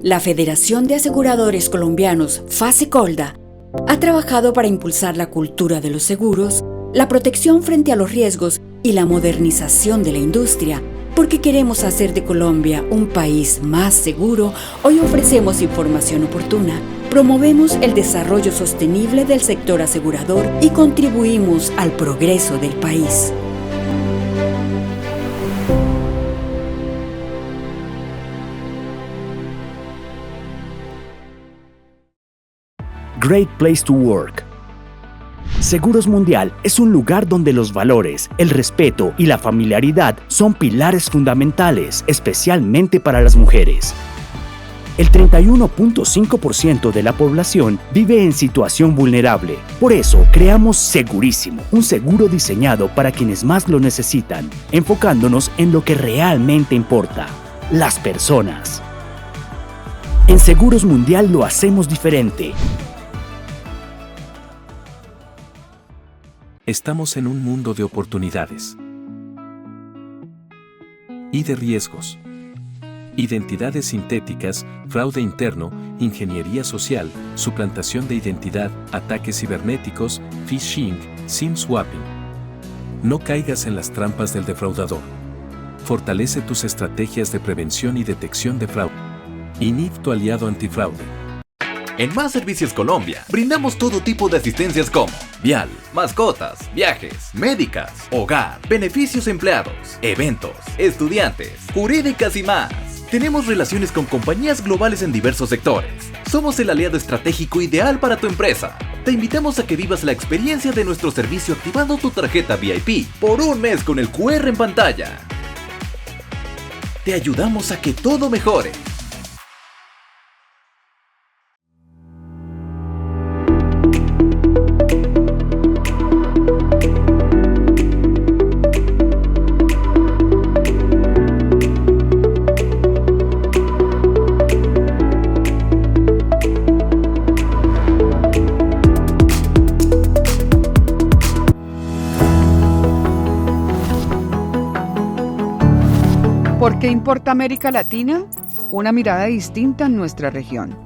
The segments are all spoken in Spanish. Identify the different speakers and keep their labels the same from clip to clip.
Speaker 1: La Federación de Aseguradores Colombianos, FASECOLDA, ha trabajado para impulsar la cultura de los seguros, la protección frente a los riesgos y la modernización de la industria. Porque queremos hacer de Colombia un país más seguro, hoy ofrecemos información oportuna, promovemos el desarrollo sostenible del sector asegurador y contribuimos al progreso del país.
Speaker 2: Great Place to Work. Seguros Mundial es un lugar donde los valores, el respeto y la familiaridad son pilares fundamentales, especialmente para las mujeres. El 31.5% de la población vive en situación vulnerable. Por eso, creamos Segurísimo, un seguro diseñado para quienes más lo necesitan, enfocándonos en lo que realmente importa: las personas. En Seguros Mundial lo hacemos diferente.
Speaker 3: Estamos en un mundo de oportunidades y de riesgos. Identidades sintéticas, fraude interno, ingeniería social, suplantación de identidad, ataques cibernéticos, phishing, SIM swapping. No caigas en las trampas del defraudador. Fortalece tus estrategias de prevención y detección de fraude. INIF, tu aliado antifraude.
Speaker 4: En Más Servicios Colombia, brindamos todo tipo de asistencias como vial, mascotas, viajes, médicas, hogar, beneficios empleados, eventos, estudiantes, jurídicas y más. Tenemos relaciones con compañías globales en diversos sectores. Somos el aliado estratégico ideal para tu empresa. Te invitamos a que vivas la experiencia de nuestro servicio activando tu tarjeta VIP por un mes con el QR en pantalla. Te ayudamos a que todo mejore.
Speaker 5: ¿Por qué importa América Latina? Una mirada distinta en nuestra región.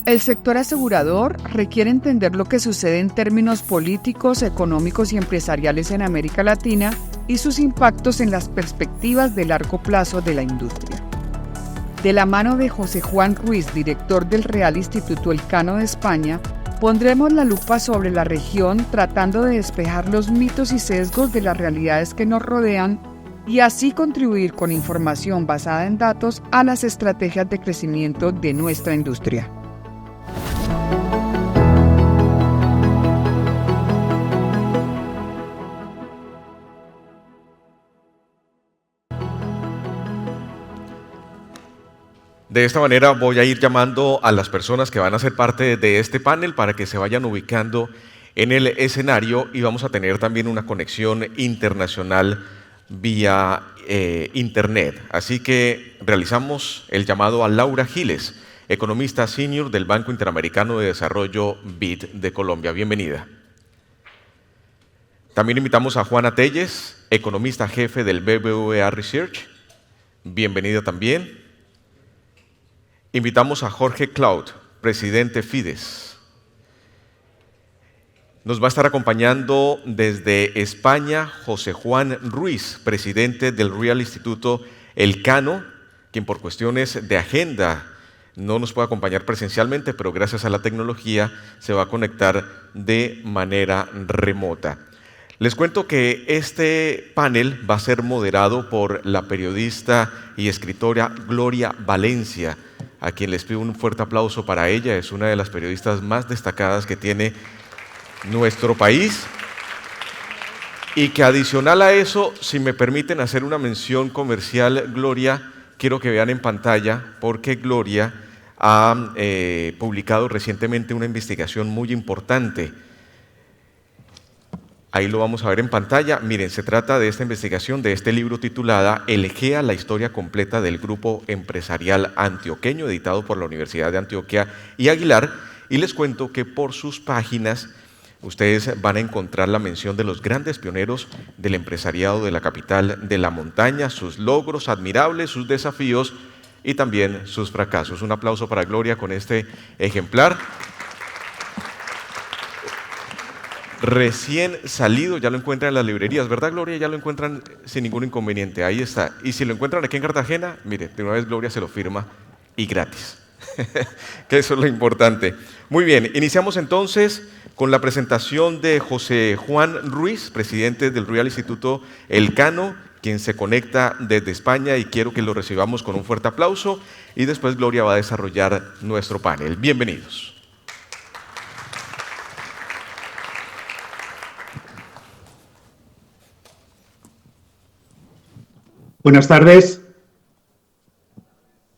Speaker 5: El sector asegurador requiere entender lo que sucede en términos políticos, económicos y empresariales en América Latina y sus impactos en las perspectivas de largo plazo de la industria. De la mano de José Juan Ruiz, director del Real Instituto Elcano de España, pondremos la lupa sobre la región tratando de despejar los mitos y sesgos de las realidades que nos rodean y así contribuir con información basada en datos a las estrategias de crecimiento de nuestra industria.
Speaker 6: De esta manera voy a ir llamando a las personas que van a ser parte de este panel para que se vayan ubicando en el escenario y vamos a tener también una conexión internacional vía internet. Así que realizamos el llamado a Laura Giles, economista senior del Banco Interamericano de Desarrollo BID de Colombia. Bienvenida. También invitamos a Juana Telles, economista jefe del BBVA Research. Bienvenida también. Invitamos a Jorge Cloud, presidente FIDES. Nos va a estar acompañando desde España José Juan Ruiz, presidente del Real Instituto Elcano, quien por cuestiones de agenda no nos puede acompañar presencialmente, pero gracias a la tecnología se va a conectar de manera remota. Les cuento que este panel va a ser moderado por la periodista y escritora Gloria Valencia, a quien les pido un fuerte aplauso para ella. Es una de las periodistas más destacadas que tiene nuestro país y que adicional a eso, si me permiten hacer una mención comercial, Gloria, quiero que vean en pantalla porque Gloria ha publicado recientemente una investigación muy importante. Ahí lo vamos a ver en pantalla. Miren, se trata de esta investigación, de este libro titulada El Egea, la historia completa del grupo empresarial antioqueño, editado por la Universidad de Antioquia y Aguilar. Y les cuento que por sus páginas ustedes van a encontrar la mención de los grandes pioneros del empresariado de la capital de la montaña, sus logros admirables, sus desafíos, y también sus fracasos. Un aplauso para Gloria con este ejemplar. Recién salido, ya lo encuentran en las librerías, ¿verdad, Gloria? Ya lo encuentran sin ningún inconveniente, ahí está. Y si lo encuentran aquí en Cartagena, mire, de una vez Gloria se lo firma y gratis. Que eso es lo importante. Muy bien, iniciamos entonces con la presentación de José Juan Ruiz, presidente del Real Instituto Elcano, quien se conecta desde España, y quiero que lo recibamos con un fuerte aplauso, y después Gloria va a desarrollar nuestro panel. Bienvenidos.
Speaker 7: Buenas tardes.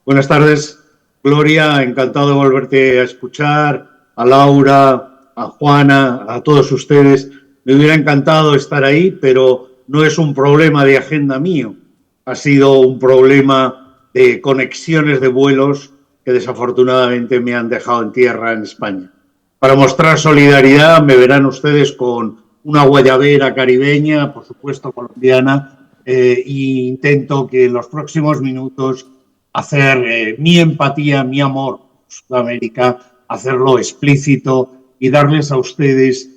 Speaker 7: Buenas tardes, Gloria. Encantado de volverte a escuchar, a Laura, a Juana, a todos ustedes. Me hubiera encantado estar ahí, pero no es un problema de agenda mío. Ha sido un problema de conexiones de vuelos que desafortunadamente me han dejado en tierra en España. Para mostrar solidaridad me verán ustedes con una guayabera caribeña, por supuesto colombiana, e intento que en los próximos minutos hacer mi empatía, mi amor por Sudamérica, hacerlo explícito y darles a ustedes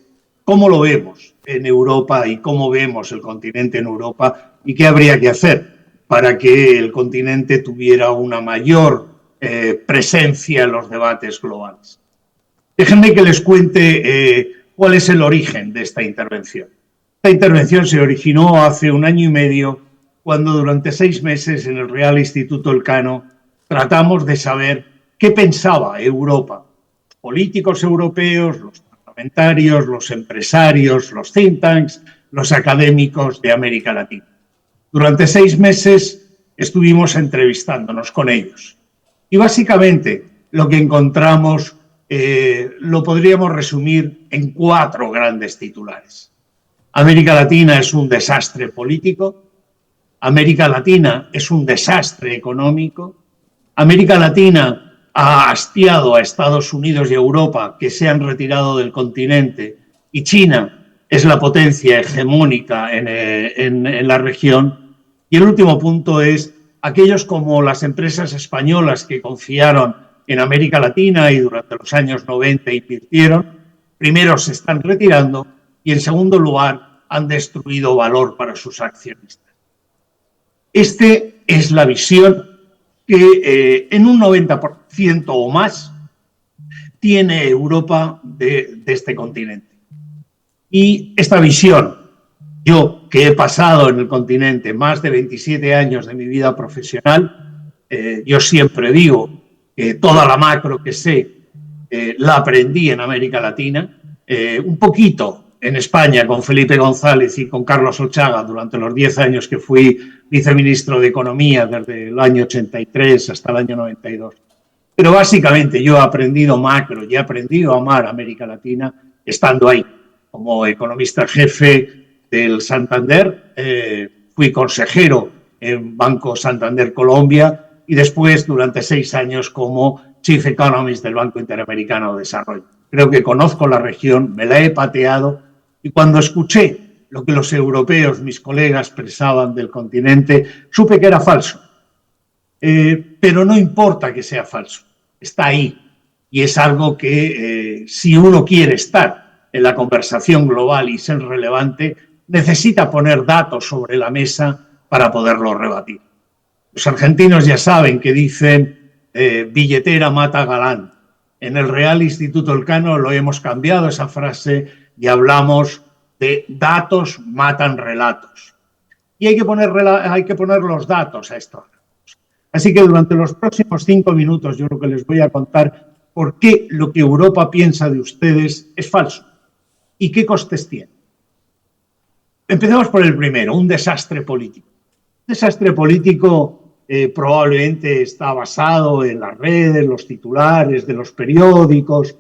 Speaker 7: cómo lo vemos en Europa y cómo vemos el continente en Europa y qué habría que hacer para que el continente tuviera una mayor presencia en los debates globales. Déjenme que les cuente cuál es el origen de esta intervención. Esta intervención se originó hace 1 año y medio, cuando durante 6 meses en el Real Instituto Elcano tratamos de saber qué pensaba Europa, los políticos europeos, los parlamentarios, los empresarios, los think tanks, los académicos de América Latina. Durante 6 meses estuvimos entrevistándonos con ellos. Y básicamente lo que encontramos lo podríamos resumir en 4 grandes titulares. América Latina es un desastre político, América Latina es un desastre económico, América Latina ha hastiado a Estados Unidos y Europa, que se han retirado del continente, y China es la potencia hegemónica en la región. Y el último punto es aquellos como las empresas españolas que confiaron en América Latina y durante los años 90 invirtieron, primero se están retirando y en segundo lugar han destruido valor para sus accionistas. Esta es la visión que en un 90% o más tiene Europa de este continente. Y esta visión, yo que he pasado en el continente más de 27 años de mi vida profesional, yo siempre digo que toda la macro que sé la aprendí en América Latina, un poquito en España con Felipe González y con Carlos Ochaga durante los 10 años que fui viceministro de Economía desde el año 83 hasta el año 92. Pero básicamente yo he aprendido macro y he aprendido a amar América Latina estando ahí. Como economista jefe del Santander, fui consejero en Banco Santander Colombia y después durante 6 años como Chief Economist del Banco Interamericano de Desarrollo. Creo que conozco la región, me la he pateado y cuando escuché lo que los europeos, mis colegas, pensaban del continente, supe que era falso. Pero no importa que sea falso, está ahí y es algo que si uno quiere estar en la conversación global y ser relevante, necesita poner datos sobre la mesa para poderlo rebatir. Los argentinos ya saben que dicen billetera mata galán. En el Real Instituto Elcano lo hemos cambiado esa frase y hablamos de datos matan relatos. Y hay que poner los datos a estos relatos. Así que durante los próximos 5 minutos yo lo que les voy a contar por qué lo que Europa piensa de ustedes es falso y qué costes tiene. Empecemos por el primero, un desastre político. Un desastre político probablemente está basado en las redes, los titulares de los periódicos.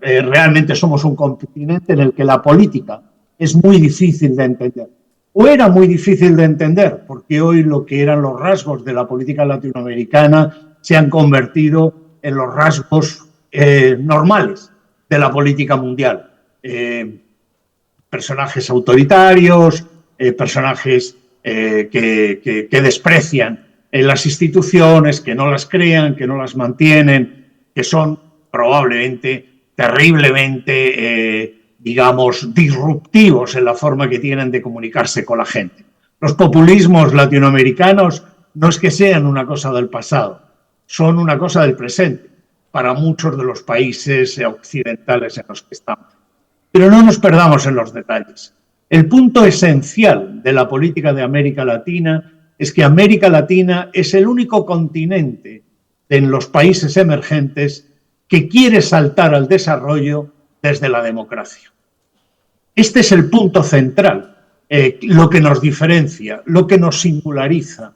Speaker 7: Realmente somos un continente en el que la política es muy difícil de entender. O era muy difícil de entender, porque hoy lo que eran los rasgos de la política latinoamericana se han convertido en los rasgos normales de la política mundial. Personajes autoritarios, personajes que desprecian en las instituciones, que no las crean, que no las mantienen, que son probablemente terriblemente, digamos, disruptivos en la forma que tienen de comunicarse con la gente. Los populismos latinoamericanos no es que sean una cosa del pasado, son una cosa del presente para muchos de los países occidentales en los que estamos. Pero no nos perdamos en los detalles. El punto esencial de la política de América Latina es que América Latina es el único continente en los países emergentes que quiere saltar al desarrollo desde la democracia. Este es el punto central, lo que nos diferencia, lo que nos singulariza.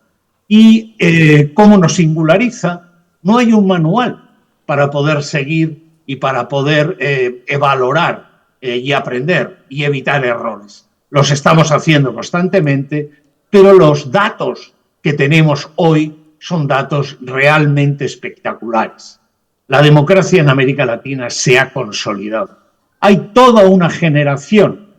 Speaker 7: Y como nos singulariza, no hay un manual para poder seguir y para poder valorar y aprender y evitar errores. Los estamos haciendo constantemente, pero los datos que tenemos hoy son datos realmente espectaculares. La democracia en América Latina se ha consolidado. Hay toda una generación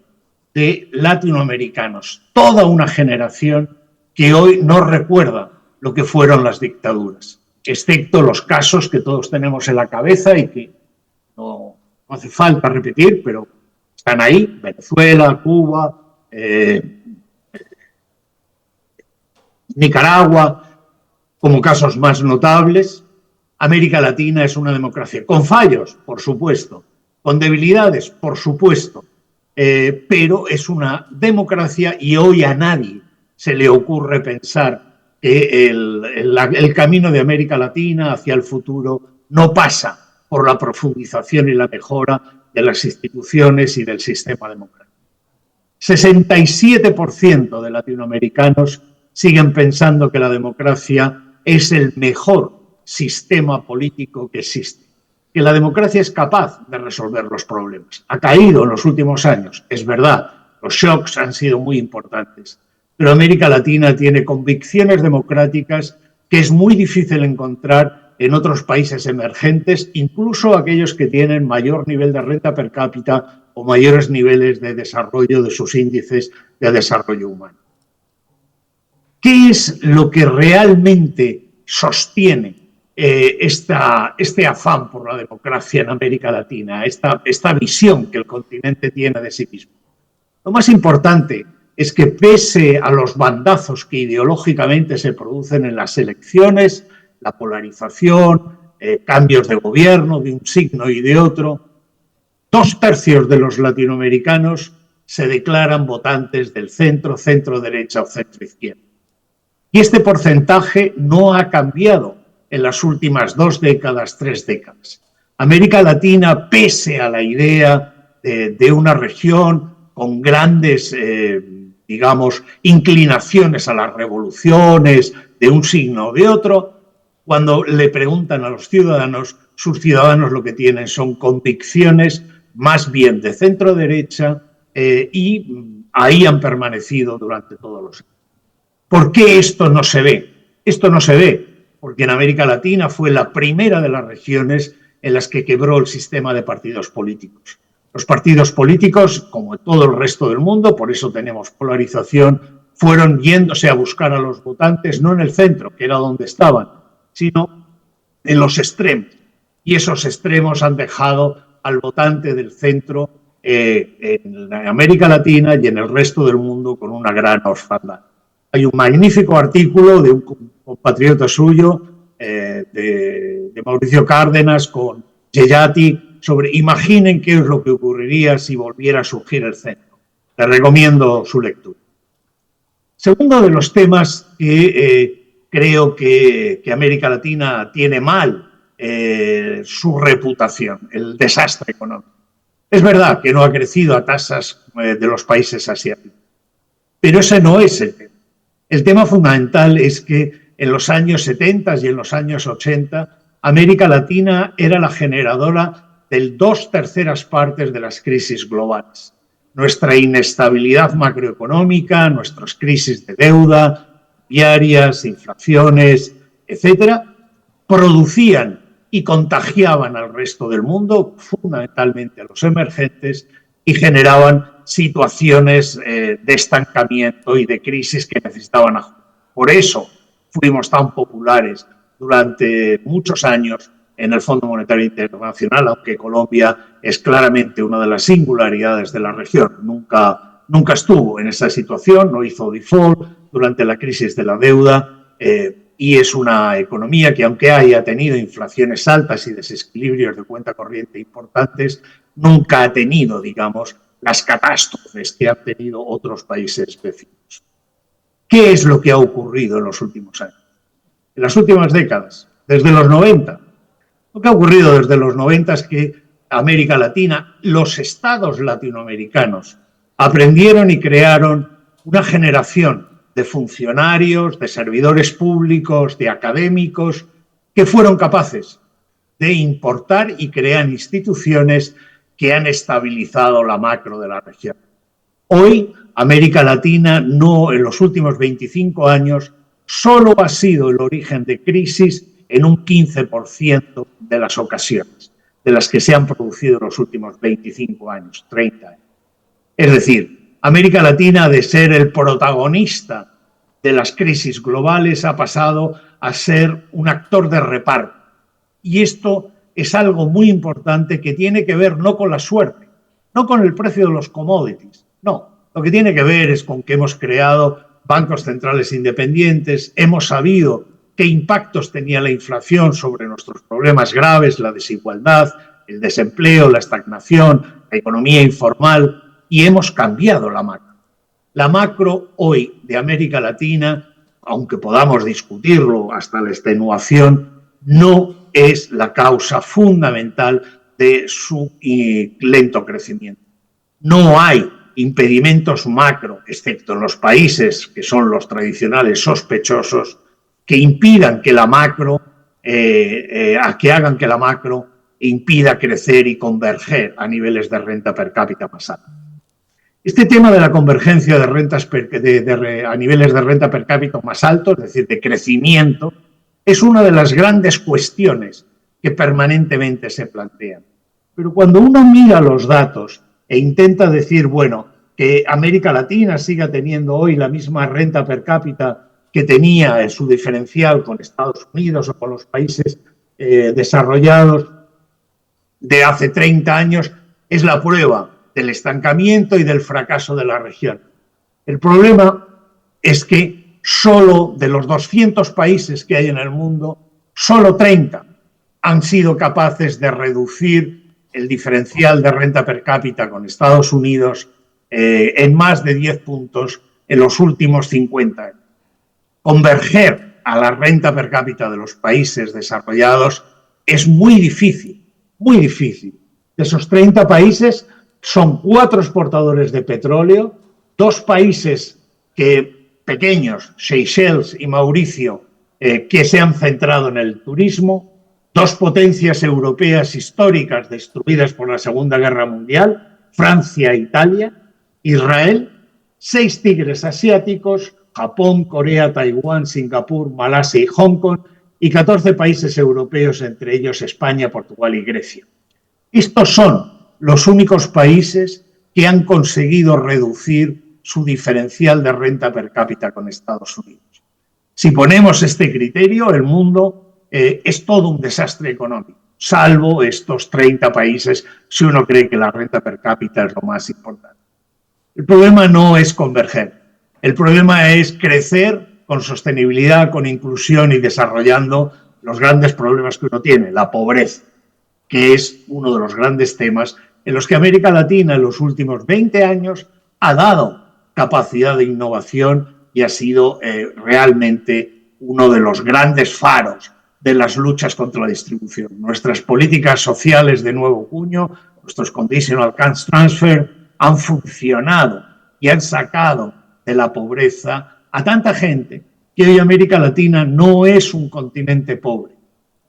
Speaker 7: de latinoamericanos, toda una generación que hoy no recuerda lo que fueron las dictaduras, excepto los casos que todos tenemos en la cabeza y que no hace falta repetir, pero están ahí: Venezuela, Cuba, Nicaragua, como casos más notables. América Latina es una democracia con fallos, por supuesto, con debilidades, por supuesto, pero es una democracia y hoy a nadie se le ocurre pensar que el camino de América Latina hacia el futuro no pasa por la profundización y la mejora de las instituciones y del sistema democrático. 67% de latinoamericanos siguen pensando que la democracia es el mejor sistema político que existe, que la democracia es capaz de resolver los problemas. Ha caído en los últimos años, es verdad, los shocks han sido muy importantes, pero América Latina tiene convicciones democráticas que es muy difícil encontrar en otros países emergentes, incluso aquellos que tienen mayor nivel de renta per cápita o mayores niveles de desarrollo de sus índices de desarrollo humano. ¿Qué es lo que realmente sostiene este afán por la democracia en América Latina, esta visión que el continente tiene de sí mismo? Lo más importante es que, pese a los bandazos que ideológicamente se producen en las elecciones, la polarización, cambios de gobierno de un signo y de otro, 2/3 de los latinoamericanos se declaran votantes del centro, centro-derecha o centro-izquierda. Y este porcentaje no ha cambiado en las últimas 2 décadas, 3 décadas. América Latina, pese a la idea de una región con grandes, digamos, inclinaciones a las revoluciones de un signo o de otro, cuando le preguntan a los ciudadanos, sus ciudadanos lo que tienen son convicciones más bien de centro-derecha y ahí han permanecido durante todos los años. ¿Por qué esto no se ve? Esto no se ve porque en América Latina fue la primera de las regiones en las que quebró el sistema de partidos políticos. Los partidos políticos, como en todo el resto del mundo, por eso tenemos polarización, fueron yéndose a buscar a los votantes no en el centro, que era donde estaban, sino en los extremos. Y esos extremos han dejado al votante del centro en América Latina y en el resto del mundo con una gran orfandad. Hay un magnífico artículo de un compatriota suyo, de Mauricio Cárdenas, con Yeyati, sobre imaginen qué es lo que ocurriría si volviera a surgir el centro. Les recomiendo su lectura. Segundo de los temas que creo que América Latina tiene mal su reputación, el desastre económico. Es verdad que no ha crecido a tasas de los países asiáticos, pero ese no es el tema. El tema fundamental es que en los años 70 y en los años 80, América Latina era la generadora de 2/3 partes de las crisis globales. Nuestra inestabilidad macroeconómica, nuestras crisis de deuda, diarias, inflaciones, etcétera, producían y contagiaban al resto del mundo, fundamentalmente a los emergentes, y generaban situaciones de estancamiento y de crisis que necesitaban ajuste. Por eso, fuimos tan populares durante muchos años en el Fondo Monetario Internacional, aunque Colombia es claramente una de las singularidades de la región. Nunca estuvo en esa situación, no hizo default durante la crisis de la deuda y es una economía que, aunque haya tenido inflaciones altas y desequilibrios de cuenta corriente importantes, nunca ha tenido, digamos, las catástrofes que han tenido otros países vecinos. ¿Qué es lo que ha ocurrido en los últimos años? En las últimas décadas, desde los 90. Lo que ha ocurrido desde los 90 es que América Latina, los estados latinoamericanos, aprendieron y crearon una generación de funcionarios, de servidores públicos, de académicos, que fueron capaces de importar y crear instituciones que han estabilizado la macro de la región. Hoy, América Latina, en los últimos 25 años, solo ha sido el origen de crisis en un 15% de las ocasiones, de las que se han producido en los últimos 25 años, 30 años. Es decir, América Latina, de ser el protagonista de las crisis globales, ha pasado a ser un actor de reparto. Y esto es algo muy importante que tiene que ver no con la suerte, no con el precio de los commodities, no. Lo que tiene que ver es con que hemos creado bancos centrales independientes, hemos sabido qué impactos tenía la inflación sobre nuestros problemas graves, la desigualdad, el desempleo, la estagnación, la economía informal, y hemos cambiado la macro. La macro hoy de América Latina, aunque podamos discutirlo hasta la extenuación, no es la causa fundamental de su lento crecimiento. No hay impedimentos macro, excepto en los países que son los tradicionales sospechosos, que impidan que la macro, que hagan que la macro impida crecer y converger a niveles de renta per cápita más altos. Este tema de la convergencia de rentas a niveles de renta per cápita más altos, es decir, de crecimiento, es una de las grandes cuestiones que permanentemente se plantean. Pero cuando uno mira los datos e intenta decir, bueno, que América Latina siga teniendo hoy la misma renta per cápita que tenía en su diferencial con Estados Unidos o con los países desarrollados de hace 30 años, es la prueba del estancamiento y del fracaso de la región. El problema es que solo de los 200 países que hay en el mundo, solo 30 han sido capaces de reducir el diferencial de renta per cápita con Estados Unidos en más de 10 puntos en los últimos 50 años. Converger a la renta per cápita de los países desarrollados es muy difícil, muy difícil. De esos 30 países son 4 exportadores de petróleo, 2 países pequeños, Seychelles y Mauricio, que se han centrado en el turismo, 2 potencias europeas históricas destruidas por la Segunda Guerra Mundial, Francia e Italia, Israel, 6 tigres asiáticos, Japón, Corea, Taiwán, Singapur, Malasia y Hong Kong, y 14 países europeos, entre ellos España, Portugal y Grecia. Estos son los únicos países que han conseguido reducir su diferencial de renta per cápita con Estados Unidos. Si ponemos este criterio, el mundo es todo un desastre económico, salvo estos 30 países, si uno cree que la renta per cápita es lo más importante. El problema no es converger, el problema es crecer con sostenibilidad, con inclusión y desarrollando los grandes problemas que uno tiene, la pobreza, que es uno de los grandes temas en los que América Latina en los últimos 20 años ha dado capacidad de innovación y ha sido realmente uno de los grandes faros de las luchas contra la distribución. Nuestras políticas sociales de nuevo cuño, nuestros conditional cash transfer, han funcionado y han sacado de la pobreza a tanta gente que hoy América Latina no es un continente pobre.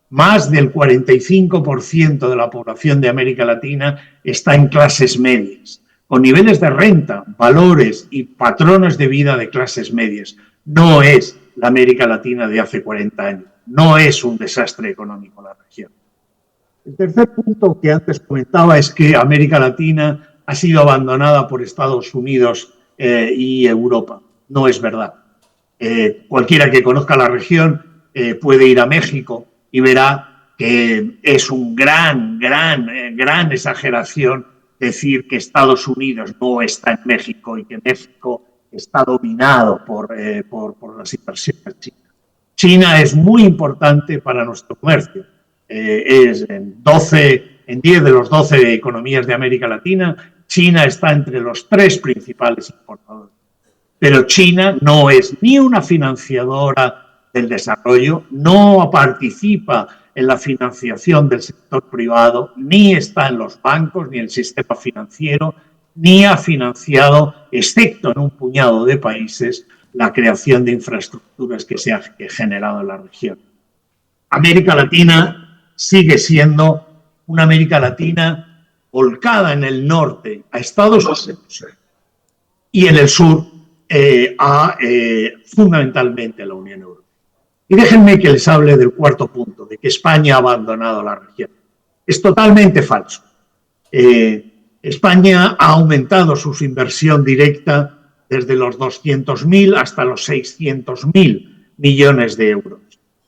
Speaker 7: Más del 45% de la población de América Latina está en clases medias, con niveles de renta, valores y patrones de vida de clases medias. No es la América Latina de hace 40 años. No es un desastre económico la región. El tercer punto que antes comentaba es que América Latina ha sido abandonada por Estados Unidos y Europa. No es verdad. Cualquiera que conozca la región puede ir a México y verá que es un gran exageración decir que Estados Unidos no está en México y que México está dominado por las inversiones chinas. China es muy importante para nuestro comercio. Es en 10 de los 12 economías de América Latina, China está entre los 3 principales importadores. Pero China no es ni una financiadora del desarrollo, no participa en la financiación del sector privado, ni está en los bancos, ni en el sistema financiero, ni ha financiado, excepto en un puñado de países, la creación de infraestructuras que se ha generado en la región. América Latina sigue siendo una América Latina volcada en el norte a Estados Unidos y en el sur fundamentalmente a la Unión Europea. Y déjenme que les hable del cuarto punto, de que España ha abandonado la región. Es totalmente falso. España ha aumentado su inversión directa desde los 200.000 hasta los 600.000 millones de euros.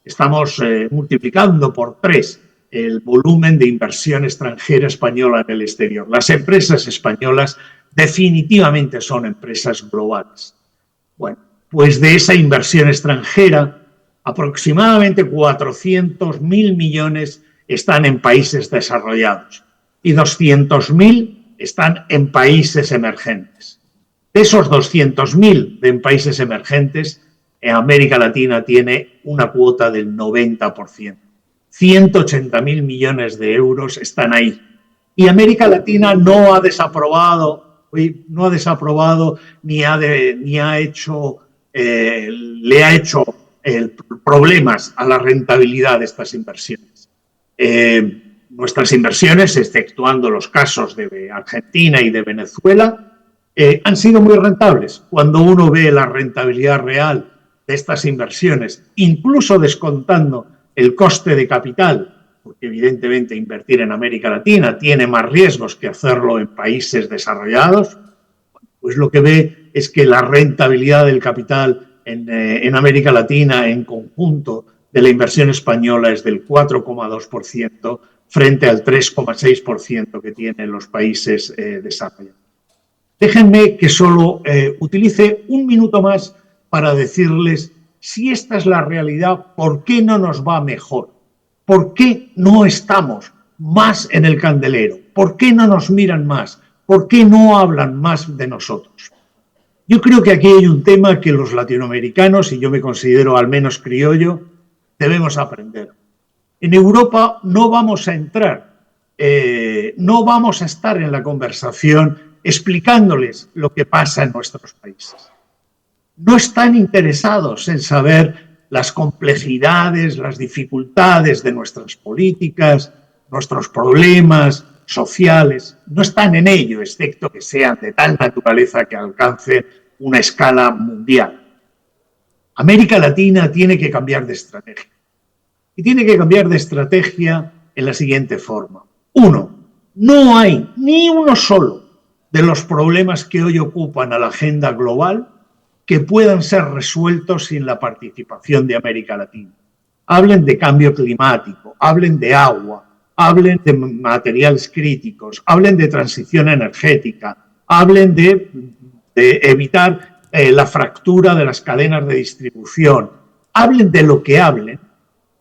Speaker 7: Estamos multiplicando por 3 el volumen de inversión extranjera española en el exterior. Las empresas españolas definitivamente son empresas globales. Bueno, pues de esa inversión extranjera, aproximadamente 400.000 millones están en países desarrollados y 200.000 están en países emergentes. De esos 200.000 en países emergentes, en América Latina tiene una cuota del 90%. 180.000 millones de euros están ahí. Y América Latina no ha desaprobado ni ha hecho problemas a la rentabilidad de estas inversiones. Nuestras inversiones, exceptuando los casos de Argentina y de Venezuela, han sido muy rentables. Cuando uno ve la rentabilidad real de estas inversiones, incluso descontando el coste de capital, porque evidentemente invertir en América Latina tiene más riesgos que hacerlo en países desarrollados, pues lo que ve es que la rentabilidad del capital en América Latina en conjunto de la inversión española es del 4,2% frente al 3,6% que tienen los países desarrollados. Déjenme que solo utilice un minuto más para decirles, si esta es la realidad, ¿por qué no nos va mejor? ¿Por qué no estamos más en el candelero? ¿Por qué no nos miran más? ¿Por qué no hablan más de nosotros? Yo creo que aquí hay un tema que los latinoamericanos, y yo me considero al menos criollo, debemos aprender. En Europa no vamos a entrar, no vamos a estar en la conversación explicándoles lo que pasa en nuestros países. No están interesados en saber las complejidades, las dificultades de nuestras políticas, nuestros problemas sociales. No están en ello, excepto que sean de tal naturaleza que alcancen una escala mundial. América Latina tiene que cambiar de estrategia. Y tiene que cambiar de estrategia en la siguiente forma. 1. No hay ni uno solo de los problemas que hoy ocupan a la agenda global que puedan ser resueltos sin la participación de América Latina. Hablen de cambio climático, hablen de agua, hablen de materiales críticos, hablen de transición energética, hablen de evitar la fractura de las cadenas de distribución, hablen de lo que hablen.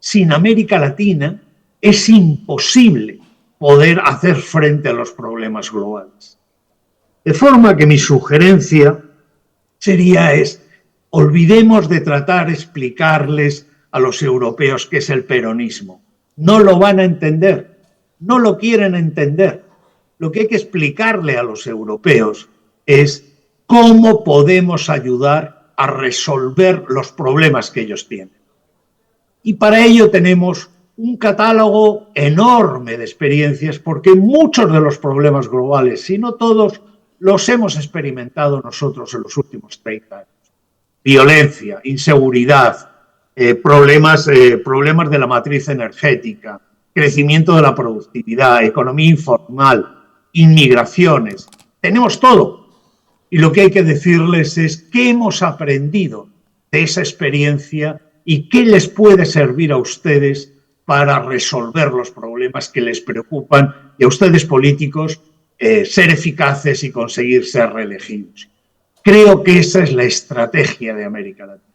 Speaker 7: Sin América Latina es imposible poder hacer frente a los problemas globales. De forma que mi sugerencia sería olvidemos de tratar de explicarles a los europeos qué es el peronismo. No lo van a entender, no lo quieren entender. Lo que hay que explicarle a los europeos es cómo podemos ayudar a resolver los problemas que ellos tienen. Y para ello tenemos un catálogo enorme de experiencias, porque muchos de los problemas globales, si no todos, los hemos experimentado nosotros en los últimos 30 años. Violencia, inseguridad, problemas de la matriz energética, crecimiento de la productividad, economía informal, inmigraciones. Tenemos todo. Y lo que hay que decirles es qué hemos aprendido de esa experiencia y qué les puede servir a ustedes para resolver los problemas que les preocupan y a ustedes políticos ser eficaces y conseguir ser reelegidos. Creo que esa es la estrategia de América Latina.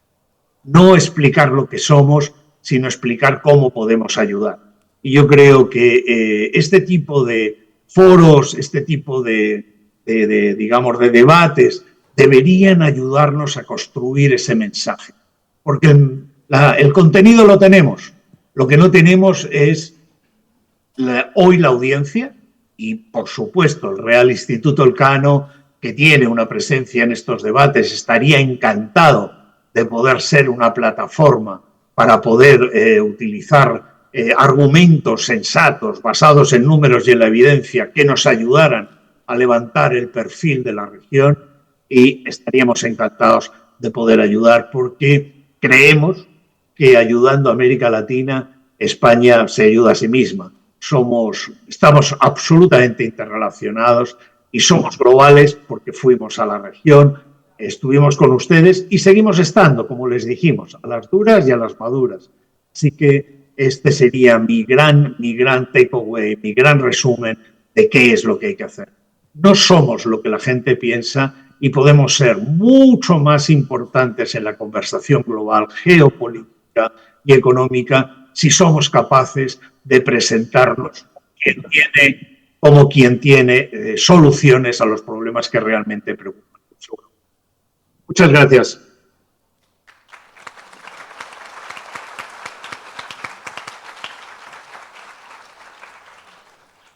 Speaker 7: No explicar lo que somos, sino explicar cómo podemos ayudar. Y yo creo que este tipo de foros, este tipo digamos, de debates deberían ayudarnos a construir ese mensaje. Porque el contenido lo tenemos. Lo que no tenemos es hoy la audiencia y, por supuesto, el Real Instituto Elcano, que tiene una presencia en estos debates, estaría encantado de poder ser una plataforma para poder utilizar argumentos sensatos basados en números y en la evidencia que nos ayudaran a levantar el perfil de la región, y estaríamos encantados de poder ayudar porque creemos que ayudando a América Latina, España se ayuda a sí misma. Estamos absolutamente interrelacionados y somos globales porque fuimos a la región, estuvimos con ustedes y seguimos estando, como les dijimos, a las duras y a las maduras. Así que este sería mi gran takeaway, mi gran resumen de qué es lo que hay que hacer. No somos lo que la gente piensa y podemos ser mucho más importantes en la conversación global, geopolítica y económica si somos capaces de presentarnos como quien tiene soluciones a los problemas que realmente preocupan. Muchas gracias.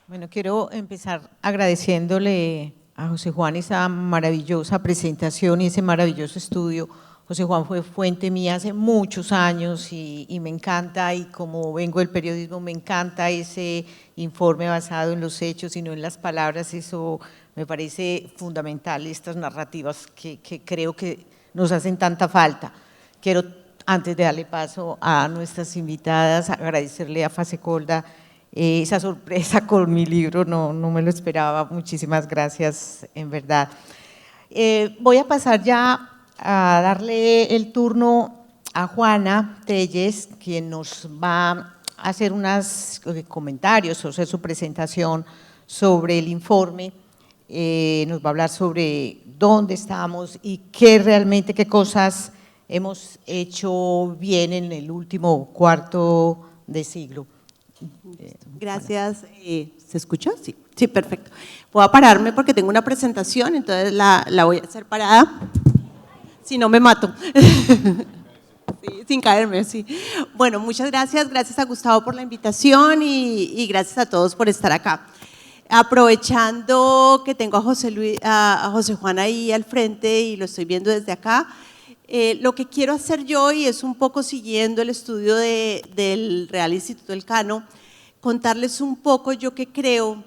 Speaker 8: Bueno, quiero empezar agradeciéndole a José Juan esa maravillosa presentación y ese maravilloso estudio. José Juan fue fuente mía hace muchos años y me encanta, y como vengo del periodismo, me encanta ese informe basado en los hechos y no en las palabras. Eso me parece fundamental, estas narrativas que creo que nos hacen tanta falta. Quiero, antes de darle paso a nuestras invitadas, agradecerle a Fasecolda esa sorpresa con mi libro, no me lo esperaba. Muchísimas gracias, en verdad. Voy a pasar ya a darle el turno a Juana Telles, quien nos va a hacer unos comentarios, o hacer su presentación sobre el informe. Nos va a hablar sobre dónde estamos y qué cosas hemos hecho bien en el último cuarto de siglo.
Speaker 9: Gracias. ¿Se escuchó? Sí, sí, perfecto. Voy a pararme porque tengo una presentación, entonces la voy a hacer parada. Si no, me mato. Sí, sin caerme, sí. Bueno, muchas gracias. Gracias a Gustavo por la invitación y gracias a todos por estar acá. Aprovechando que tengo a José Juan ahí al frente y lo estoy viendo desde acá, lo que quiero hacer yo, y es un poco siguiendo el estudio del Real Instituto Elcano, contarles un poco yo qué creo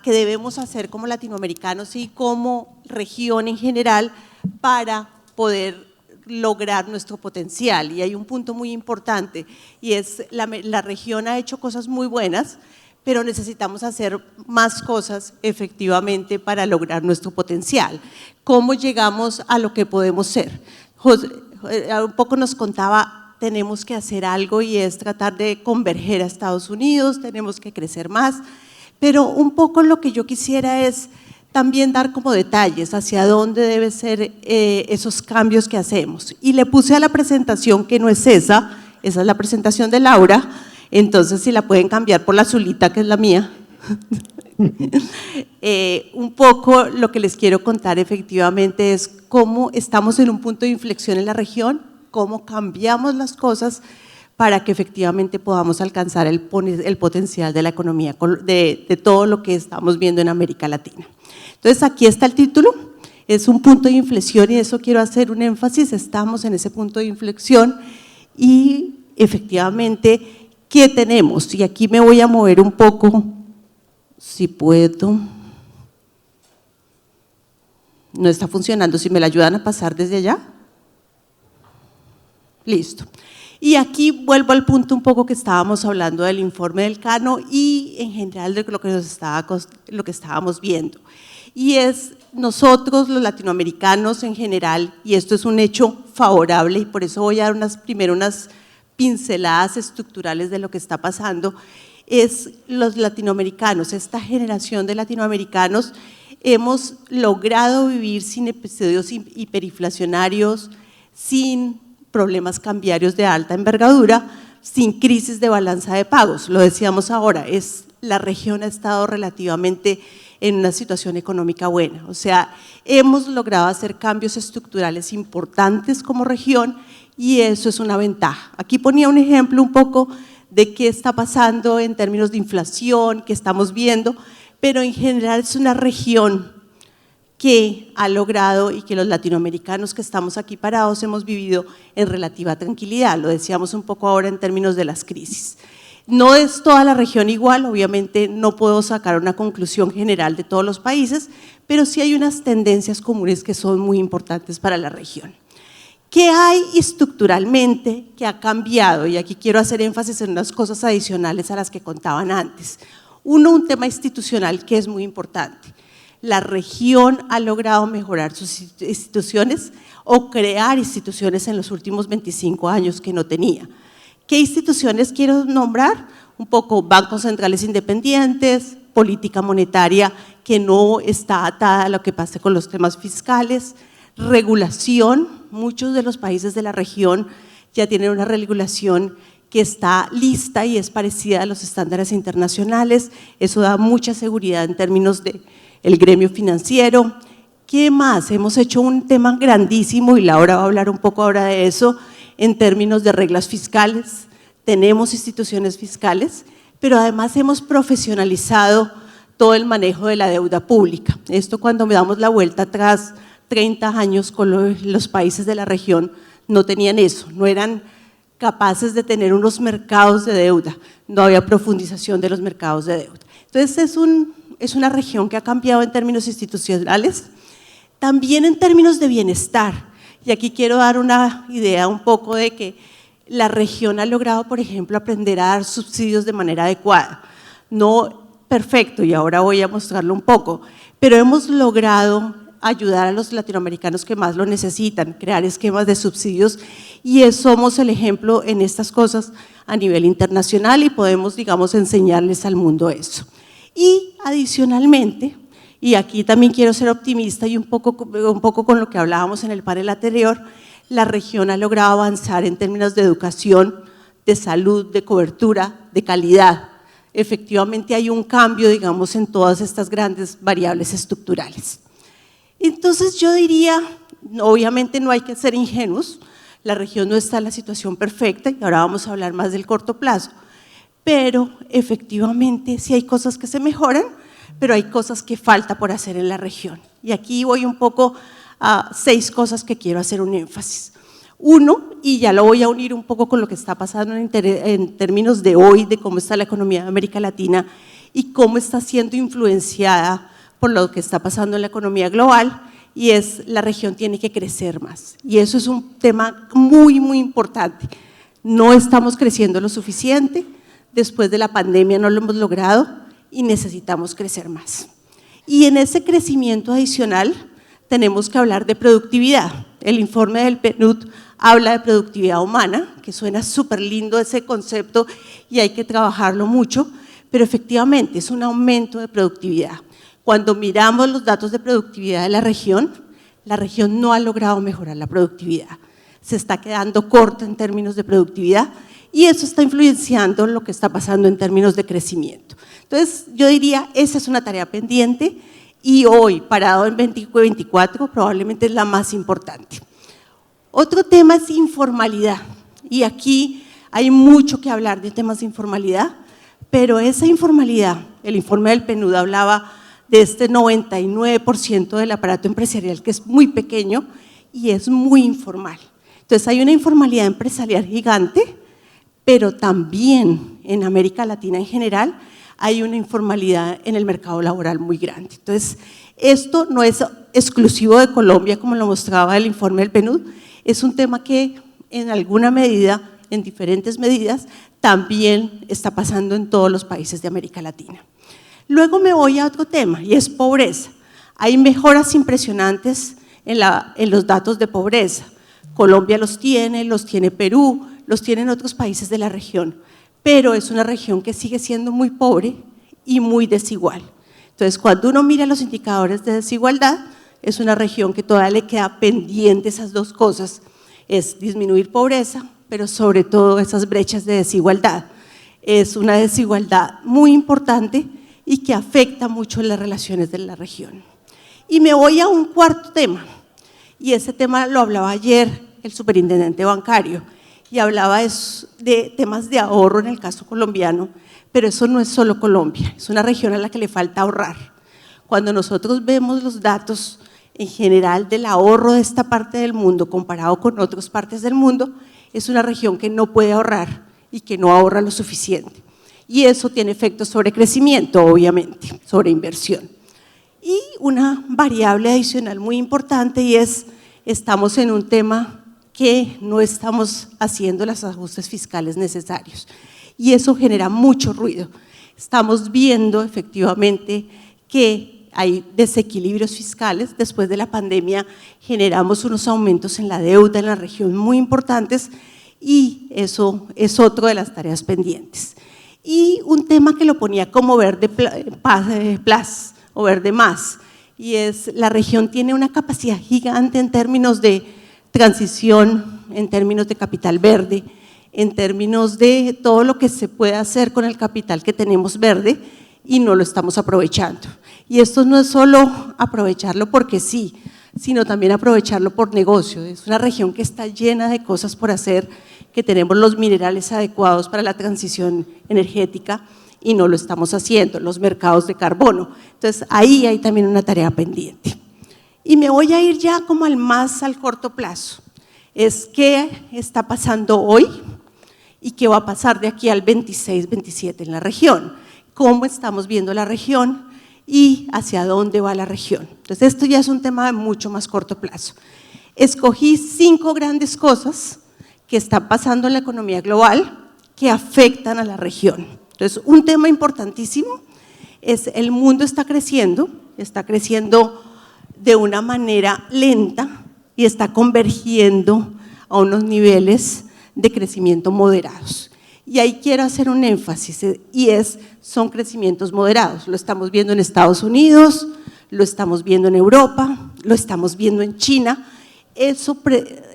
Speaker 9: que debemos hacer como latinoamericanos y como región en general para poder lograr nuestro potencial. Y hay un punto muy importante, y es la región ha hecho cosas muy buenas, pero necesitamos hacer más cosas efectivamente para lograr nuestro potencial. ¿Cómo llegamos a lo que podemos ser? Un poco nos contaba, tenemos que hacer algo y es tratar de converger a Estados Unidos, tenemos que crecer más, pero un poco lo que yo quisiera es también dar como detalles hacia dónde deben ser esos cambios que hacemos. Y le puse a la presentación que no es esa es la presentación de Laura, entonces si la pueden cambiar por la azulita que es la mía. Un poco lo que les quiero contar efectivamente es cómo estamos en un punto de inflexión en la región, cómo cambiamos las cosas para que efectivamente podamos alcanzar el potencial de la economía, de todo lo que estamos viendo en América Latina. Entonces aquí está el título, es un punto de inflexión y eso quiero hacer un énfasis, estamos en ese punto de inflexión y efectivamente, ¿qué tenemos? Y aquí me voy a mover un poco, si puedo. No está funcionando, si me la ayudan a pasar desde allá. Listo. Y aquí vuelvo al punto un poco que estábamos hablando del informe del Elcano y en general de lo que estábamos viendo. Y es nosotros los latinoamericanos en general, y esto es un hecho favorable y por eso voy a dar primero unas pinceladas estructurales de lo que está pasando, es los latinoamericanos, esta generación de latinoamericanos, hemos logrado vivir sin episodios hiperinflacionarios, sin problemas cambiarios de alta envergadura, sin crisis de balanza de pagos. Lo decíamos ahora, la región ha estado relativamente en una situación económica buena. O sea, hemos logrado hacer cambios estructurales importantes como región y eso es una ventaja. Aquí ponía un ejemplo un poco de qué está pasando en términos de inflación, que estamos viendo, pero en general es una región que ha logrado y que los latinoamericanos que estamos aquí parados hemos vivido en relativa tranquilidad, lo decíamos un poco ahora en términos de las crisis. No es toda la región igual, obviamente no puedo sacar una conclusión general de todos los países, pero sí hay unas tendencias comunes que son muy importantes para la región. ¿Qué hay estructuralmente que ha cambiado? Y aquí quiero hacer énfasis en unas cosas adicionales a las que contaban antes. Uno, un tema institucional que es muy importante. La región ha logrado mejorar sus instituciones o crear instituciones en los últimos 25 años que no tenía. ¿Qué instituciones quiero nombrar? Un poco bancos centrales independientes, política monetaria que no está atada a lo que pase con los temas fiscales, regulación, muchos de los países de la región ya tienen una regulación que está lista y es parecida a los estándares internacionales, eso da mucha seguridad en términos de el gremio financiero. ¿Qué más? Hemos hecho un tema grandísimo y Laura va a hablar un poco ahora de eso en términos de reglas fiscales. Tenemos instituciones fiscales, pero además hemos profesionalizado todo el manejo de la deuda pública. Esto cuando me damos la vuelta atrás, 30 años con los países de la región no tenían eso, no eran capaces de tener unos mercados de deuda, no había profundización de los mercados de deuda. Entonces es una región que ha cambiado en términos institucionales, también en términos de bienestar, y aquí quiero dar una idea un poco de que la región ha logrado, por ejemplo, aprender a dar subsidios de manera adecuada, no perfecto, y ahora voy a mostrarlo un poco, pero hemos logrado ayudar a los latinoamericanos que más lo necesitan, crear esquemas de subsidios y somos el ejemplo en estas cosas a nivel internacional y podemos, digamos, enseñarles al mundo eso. Y adicionalmente, y aquí también quiero ser optimista y un poco con lo que hablábamos en el panel anterior, la región ha logrado avanzar en términos de educación, de salud, de cobertura, de calidad. Efectivamente hay un cambio, digamos, en todas estas grandes variables estructurales. Entonces yo diría, obviamente no hay que ser ingenuos, la región no está en la situación perfecta y ahora vamos a hablar más del corto plazo, pero efectivamente sí hay cosas que se mejoran, pero hay cosas que falta por hacer en la región. Y aquí voy un poco a 6 cosas que quiero hacer un énfasis. Uno, y ya lo voy a unir un poco con lo que está pasando en términos de hoy, de cómo está la economía de América Latina y cómo está siendo influenciada por lo que está pasando en la economía global, y es la región tiene que crecer más. Y eso es un tema muy, muy importante. No estamos creciendo lo suficiente, después de la pandemia no lo hemos logrado y necesitamos crecer más. Y en ese crecimiento adicional tenemos que hablar de productividad. El informe del PNUD habla de productividad humana, que suena súper lindo ese concepto y hay que trabajarlo mucho, pero efectivamente es un aumento de productividad. Cuando miramos los datos de productividad de la región no ha logrado mejorar la productividad. Se está quedando corta en términos de productividad y eso está influenciando lo que está pasando en términos de crecimiento. Entonces, yo diría, esa es una tarea pendiente y hoy, parado en 2024, probablemente es la más importante. Otro tema es informalidad y aquí hay mucho que hablar de temas de informalidad, pero esa informalidad, el informe del PNUD hablaba de este 99% del aparato empresarial que es muy pequeño y es muy informal. Entonces hay una informalidad empresarial gigante, pero también en América Latina en general hay una informalidad en el mercado laboral muy grande. Entonces esto no es exclusivo de Colombia como lo mostraba el informe del PNUD, es un tema que en alguna medida, en diferentes medidas, también está pasando en todos los países de América Latina. Luego me voy a otro tema y es pobreza. Hay mejoras impresionantes en los datos de pobreza. Colombia los tiene Perú, los tienen otros países de la región, pero es una región que sigue siendo muy pobre y muy desigual. Entonces, cuando uno mira los indicadores de desigualdad, es una región que todavía le queda pendiente esas dos cosas, es disminuir pobreza, pero sobre todo esas brechas de desigualdad. Es una desigualdad muy importante y que afecta mucho las relaciones de la región. Y me voy a un cuarto tema, y ese tema lo hablaba ayer el superintendente bancario, y hablaba de temas de ahorro en el caso colombiano, pero eso no es solo Colombia, es una región a la que le falta ahorrar. Cuando nosotros vemos los datos en general del ahorro de esta parte del mundo comparado con otras partes del mundo, es una región que no puede ahorrar y que no ahorra lo suficiente. Y eso tiene efectos sobre crecimiento, obviamente, sobre inversión. Y una variable adicional muy importante y es, estamos en un tema que no estamos haciendo los ajustes fiscales necesarios. Y eso genera mucho ruido. Estamos viendo efectivamente que hay desequilibrios fiscales. Después de la pandemia generamos unos aumentos en la deuda en la región muy importantes y eso es otro de las tareas pendientes. Y un tema que lo ponía como verde plus o verde más, y es la región tiene una capacidad gigante en términos de transición, en términos de capital verde, en términos de todo lo que se puede hacer con el capital que tenemos verde y no lo estamos aprovechando. Y esto no es solo aprovecharlo porque sí, sino también aprovecharlo por negocio. Es una región que está llena de cosas por hacer, que tenemos los minerales adecuados para la transición energética y no lo estamos haciendo, los mercados de carbono. Entonces ahí hay también una tarea pendiente. Y me voy a ir ya como al corto plazo. Es qué está pasando hoy y qué va a pasar de aquí al 26, 27 en la región. Cómo estamos viendo la región y hacia dónde va la región. Entonces esto ya es un tema de mucho más corto plazo. Escogí 5 grandes cosas que están pasando en la economía global que afectan a la región. Entonces un tema importantísimo es el mundo está creciendo de una manera lenta y está convergiendo a unos niveles de crecimiento moderados. Y ahí quiero hacer un énfasis y son crecimientos moderados. Lo estamos viendo en Estados Unidos, lo estamos viendo en Europa, lo estamos viendo en China. Esto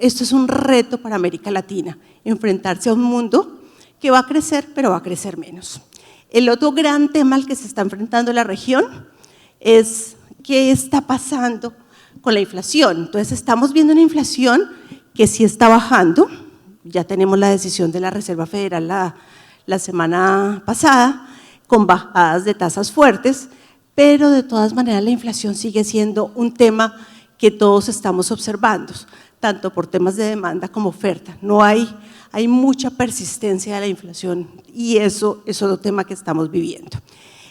Speaker 9: es un reto para América Latina, enfrentarse a un mundo que va a crecer, pero va a crecer menos. El otro gran tema al que se está enfrentando la región es qué está pasando con la inflación. Entonces estamos viendo una inflación que sí está bajando. Ya tenemos la decisión de la Reserva Federal la semana pasada, con bajadas de tasas fuertes, pero de todas maneras la inflación sigue siendo un tema que todos estamos observando, tanto por temas de demanda como oferta. Hay mucha persistencia de la inflación y eso es otro tema que estamos viviendo.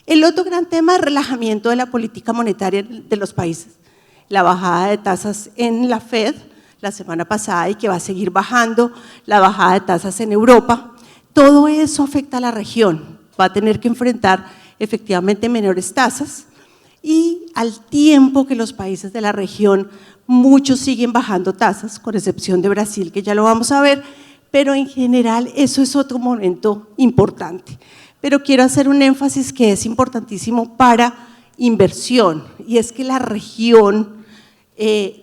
Speaker 9: El otro gran tema es el relajamiento de la política monetaria de los países. La bajada de tasas en la Fed la semana pasada y que va a seguir bajando, la bajada de tasas en Europa, todo eso afecta a la región, va a tener que enfrentar efectivamente menores tasas y al tiempo que los países de la región, muchos siguen bajando tasas, con excepción de Brasil, que ya lo vamos a ver, pero en general eso es otro momento importante. Pero quiero hacer un énfasis que es importantísimo para inversión y es que la región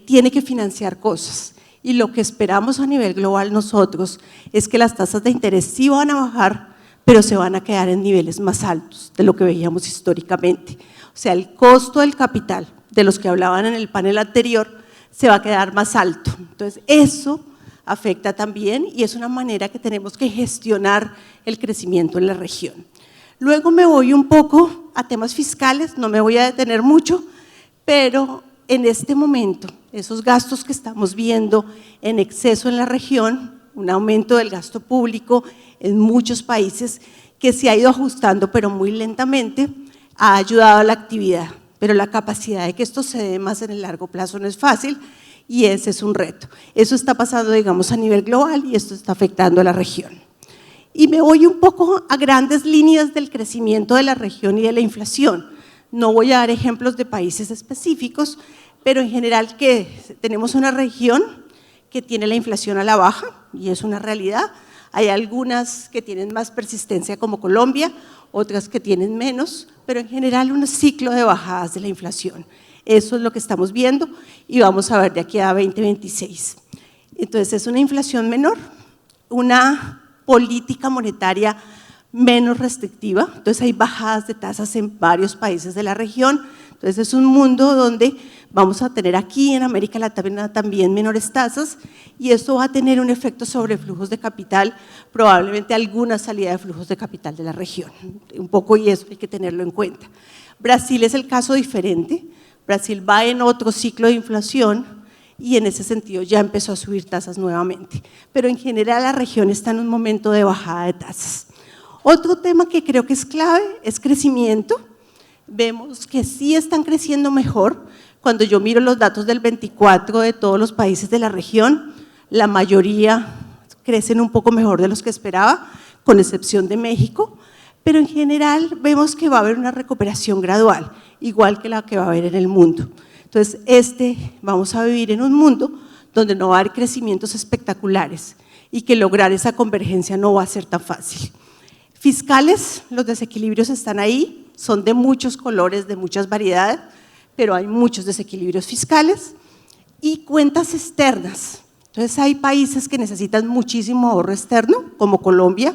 Speaker 9: tiene que financiar cosas y lo que esperamos a nivel global nosotros es que las tasas de interés sí van a bajar, pero se van a quedar en niveles más altos de lo que veíamos históricamente. O sea, el costo del capital, de los que hablaban en el panel anterior, se va a quedar más alto. Entonces, eso afecta también y es una manera que tenemos que gestionar el crecimiento en la región. Luego me voy un poco a temas fiscales, no me voy a detener mucho, pero en este momento, esos gastos que estamos viendo en exceso en la región, un aumento del gasto público en muchos países que se ha ido ajustando pero muy lentamente, ha ayudado a la actividad, pero la capacidad de que esto se dé más en el largo plazo no es fácil y ese es un reto. Eso está pasando, digamos, a nivel global y esto está afectando a la región. Y me voy un poco a grandes líneas del crecimiento de la región y de la inflación. No voy a dar ejemplos de países específicos, pero en general que tenemos una región que tiene la inflación a la baja, y es una realidad. Hay algunas que tienen más persistencia como Colombia, otras que tienen menos, pero en general un ciclo de bajadas de la inflación. Eso es lo que estamos viendo y vamos a ver de aquí a 2026. Entonces es una inflación menor, una política monetaria menos restrictiva, entonces hay bajadas de tasas en varios países de la región. Entonces es un mundo donde vamos a tener aquí en América Latina también menores tasas y esto va a tener un efecto sobre flujos de capital, probablemente alguna salida de flujos de capital de la región, un poco, y eso hay que tenerlo en cuenta. Brasil es el caso diferente, Brasil va en otro ciclo de inflación y en ese sentido ya empezó a subir tasas nuevamente, pero en general la región está en un momento de bajada de tasas. Otro tema que creo que es clave es crecimiento. Vemos que sí están creciendo mejor. Cuando yo miro los datos del 24 de todos los países de la región, la mayoría crecen un poco mejor de los que esperaba, con excepción de México, pero en general vemos que va a haber una recuperación gradual, igual que la que va a haber en el mundo. Entonces, vamos a vivir en un mundo donde no va a haber crecimientos espectaculares y que lograr esa convergencia no va a ser tan fácil. Fiscales, los desequilibrios están ahí, son de muchos colores, de muchas variedades, pero hay muchos desequilibrios fiscales. Y cuentas externas, entonces hay países que necesitan muchísimo ahorro externo, como Colombia,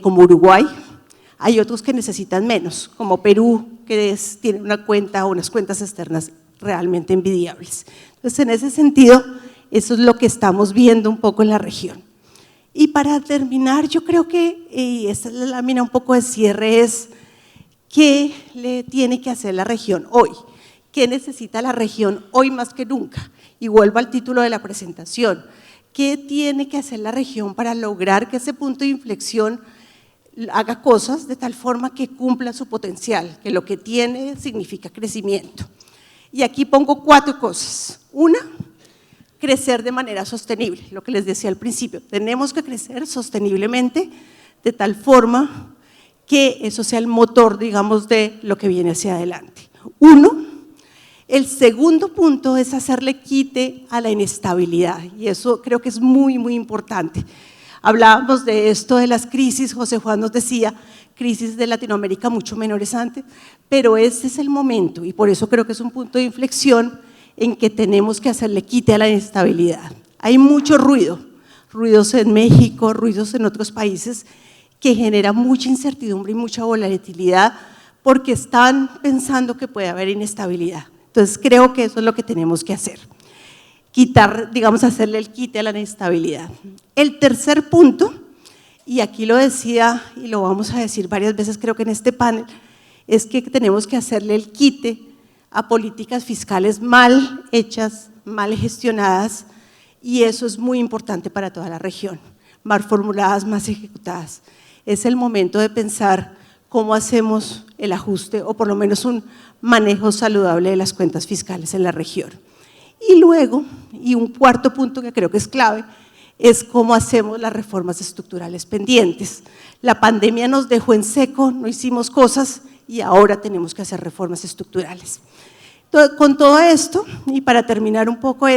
Speaker 9: como Uruguay, hay otros que necesitan menos, como Perú, que tiene una cuenta o unas cuentas externas realmente envidiables. Entonces, en ese sentido, eso es lo que estamos viendo un poco en la región. Y para terminar, yo creo que, y esta es la lámina un poco de cierre, es ¿qué le tiene que hacer la región hoy? ¿Qué necesita la región hoy más que nunca? Y vuelvo al título de la presentación. ¿Qué tiene que hacer la región para lograr que ese punto de inflexión haga cosas de tal forma que cumpla su potencial, que lo que tiene significa crecimiento? Y aquí pongo 4 cosas. Una, crecer de manera sostenible, lo que les decía al principio, tenemos que crecer sosteniblemente de tal forma que eso sea el motor, digamos, de lo que viene hacia adelante. Uno, el segundo punto es hacerle quite a la inestabilidad y eso creo que es muy, muy importante. Hablábamos de esto de las crisis, José Juan nos decía, crisis de Latinoamérica mucho menores antes, pero ese es el momento y por eso creo que es un punto de inflexión en que tenemos que hacerle quite a la inestabilidad. Hay mucho ruido, ruidos en México, ruidos en otros países que generan mucha incertidumbre y mucha volatilidad porque están pensando que puede haber inestabilidad. Entonces creo que eso es lo que tenemos que hacer, quitar, digamos, hacerle el quite a la inestabilidad. El tercer punto, y aquí lo decía y lo vamos a decir varias veces creo que en este panel, es que tenemos que hacerle el quite a políticas fiscales mal hechas, mal gestionadas, y eso es muy importante para toda la región, mal formuladas, más ejecutadas. Es el momento de pensar cómo hacemos el ajuste o por lo menos un manejo saludable de las cuentas fiscales en la región. Y luego, y un cuarto punto que creo que es clave, es cómo hacemos las reformas estructurales pendientes. La pandemia nos dejó en seco, no hicimos cosas y ahora tenemos que hacer reformas estructurales. Con todo esto, y para terminar un poco,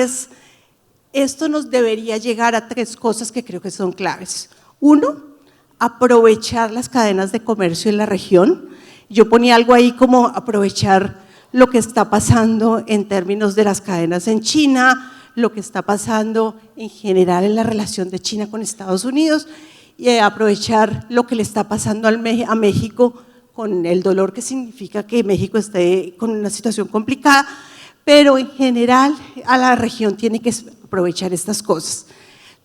Speaker 9: esto nos debería llegar a 3 cosas que creo que son claves. Uno, aprovechar las cadenas de comercio en la región. Yo ponía algo ahí como aprovechar lo que está pasando en términos de las cadenas en China, lo que está pasando en general en la relación de China con Estados Unidos y aprovechar lo que le está pasando a México con el dolor que significa que México esté con una situación complicada, pero en general a la región tiene que aprovechar estas cosas.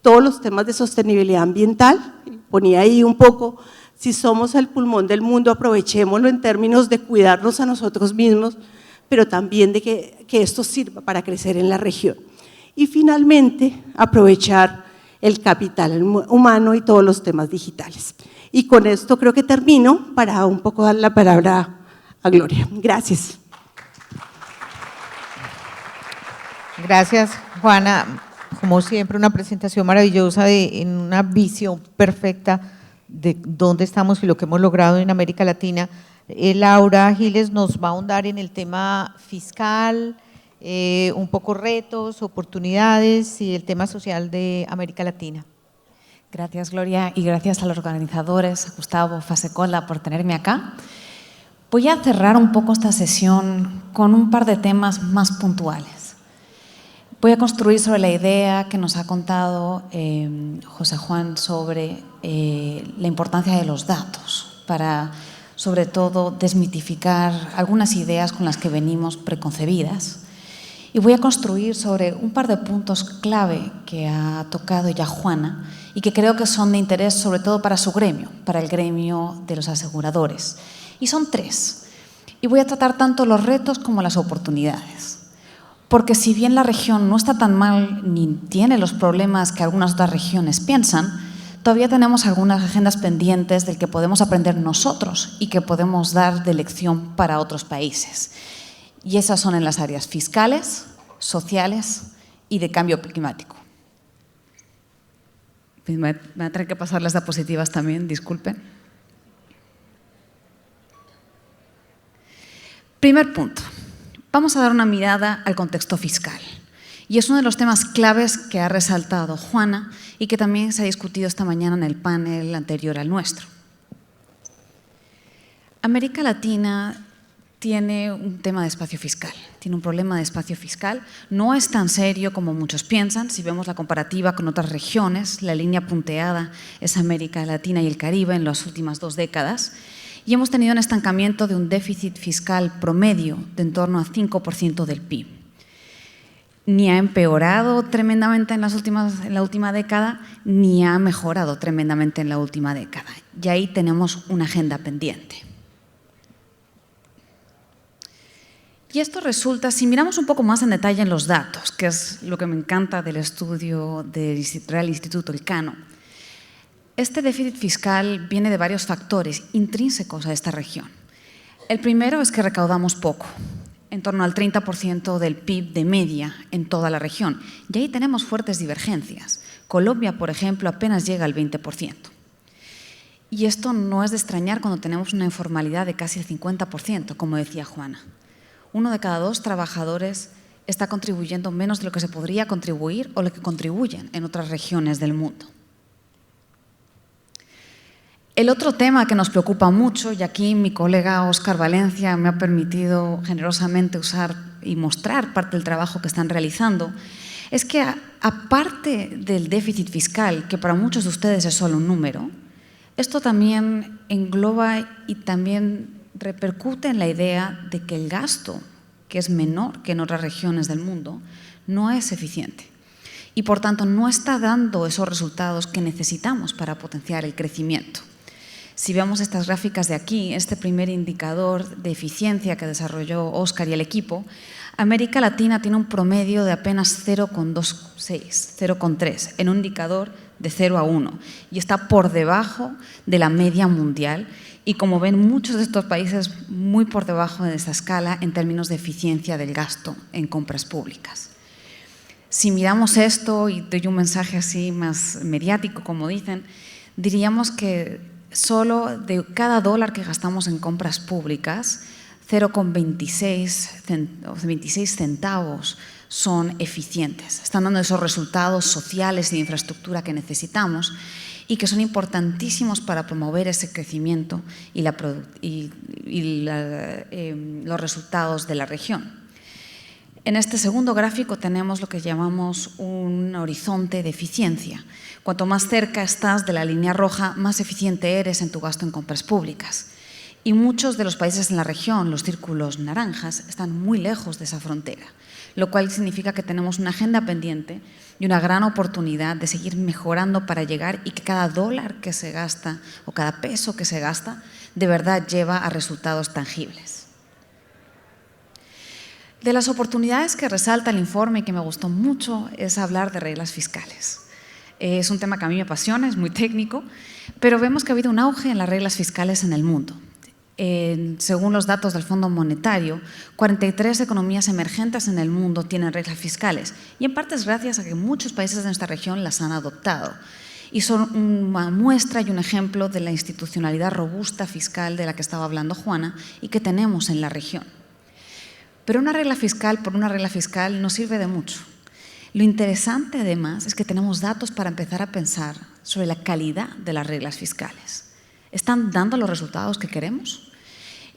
Speaker 9: Todos los temas de sostenibilidad ambiental, ponía ahí un poco, si somos el pulmón del mundo, aprovechémoslo en términos de cuidarnos a nosotros mismos, pero también de que esto sirva para crecer en la región. Y finalmente, aprovechar el capital humano y todos los temas digitales. Y con esto creo que termino para un poco dar la palabra a Gloria. Gracias.
Speaker 8: Gracias, Juana. Como siempre, una presentación maravillosa en una visión perfecta de dónde estamos y lo que hemos logrado en América Latina. Laura Giles nos va a ahondar en el tema fiscal, un poco retos, oportunidades y el tema social de América Latina.
Speaker 10: Gracias, Gloria, y gracias a los organizadores, a Gustavo Fasecolda, por tenerme acá. Voy a cerrar un poco esta sesión con un par de temas más puntuales. Voy a construir sobre la idea que nos ha contado José Juan sobre la importancia de los datos para, sobre todo, desmitificar algunas ideas con las que venimos preconcebidas. Y voy a construir sobre un par de puntos clave que ha tocado ya Juana y que creo que son de interés sobre todo para su gremio, para el gremio de los aseguradores. Y son 3. Y voy a tratar tanto los retos como las oportunidades. Porque si bien la región no está tan mal ni tiene los problemas que algunas otras regiones piensan, todavía tenemos algunas agendas pendientes del que podemos aprender nosotros y que podemos dar de lección para otros países. Y esas son en las áreas fiscales, sociales y de cambio climático. Me voy a tener que pasar las diapositivas también, disculpen. Primer punto, vamos a dar una mirada al contexto fiscal. Y es uno de los temas claves que ha resaltado Juana y que también se ha discutido esta mañana en el panel anterior al nuestro. América Latina tiene un tema de espacio fiscal, tiene un problema de espacio fiscal. No es tan serio como muchos piensan. Si vemos la comparativa con otras regiones, la línea punteada es América Latina y el Caribe en las últimas 2 décadas. Y hemos tenido un estancamiento de un déficit fiscal promedio de en torno a 5% del PIB. Ni ha empeorado tremendamente en la última década, ni ha mejorado tremendamente en la última década. Y ahí tenemos una agenda pendiente. Y esto resulta, si miramos un poco más en detalle en los datos, que es lo que me encanta del estudio del Real Instituto Elcano, este déficit fiscal viene de varios factores intrínsecos a esta región. El primero es que recaudamos poco, en torno al 30% del PIB de media en toda la región. Y ahí tenemos fuertes divergencias. Colombia, por ejemplo, apenas llega al 20%. Y esto no es de extrañar cuando tenemos una informalidad de casi el 50%, como decía Juana. 1 de cada 2 trabajadores está contribuyendo menos de lo que se podría contribuir o lo que contribuyen en otras regiones del mundo. El otro tema que nos preocupa mucho, y aquí mi colega Óscar Valencia me ha permitido generosamente usar y mostrar parte del trabajo que están realizando, es que aparte del déficit fiscal, que para muchos de ustedes es solo un número, esto también engloba y también repercute en la idea de que el gasto, que es menor que en otras regiones del mundo, no es eficiente y por tanto no está dando esos resultados que necesitamos para potenciar el crecimiento. Si vemos estas gráficas de aquí, este primer indicador de eficiencia que desarrolló Óscar y el equipo, América Latina tiene un promedio de apenas 0,26, 0,3, en un indicador de 0 a 1 y está por debajo de la media mundial y, como ven, muchos de estos países muy por debajo de esta escala en términos de eficiencia del gasto en compras públicas. Si miramos esto y doy un mensaje así más mediático, como dicen, diríamos que solo de cada dólar que gastamos en compras públicas, 0,26 centavos son eficientes. Están dando esos resultados sociales y de infraestructura que necesitamos y que son importantísimos para promover ese crecimiento y los resultados de la región. En este segundo gráfico tenemos lo que llamamos un horizonte de eficiencia. Cuanto más cerca estás de la línea roja, más eficiente eres en tu gasto en compras públicas. Y muchos de los países en la región, los círculos naranjas, están muy lejos de esa frontera, lo cual significa que tenemos una agenda pendiente y una gran oportunidad de seguir mejorando para llegar y que cada dólar que se gasta o cada peso que se gasta de verdad lleva a resultados tangibles. De las oportunidades que resalta el informe y que me gustó mucho es hablar de reglas fiscales. Es un tema que a mí me apasiona, es muy técnico, pero vemos que ha habido un auge en las reglas fiscales en el mundo. Según los datos del Fondo Monetario, 43 economías emergentes en el mundo tienen reglas fiscales y en parte es gracias a que muchos países de nuestra región las han adoptado. y son una muestra y un ejemplo de la institucionalidad robusta fiscal de la que estaba hablando Juana y que tenemos en la región. Pero una regla fiscal por una regla fiscal no sirve de mucho. Lo interesante, además, es que tenemos datos para empezar a pensar sobre la calidad de las reglas fiscales. ¿Están dando los resultados que queremos?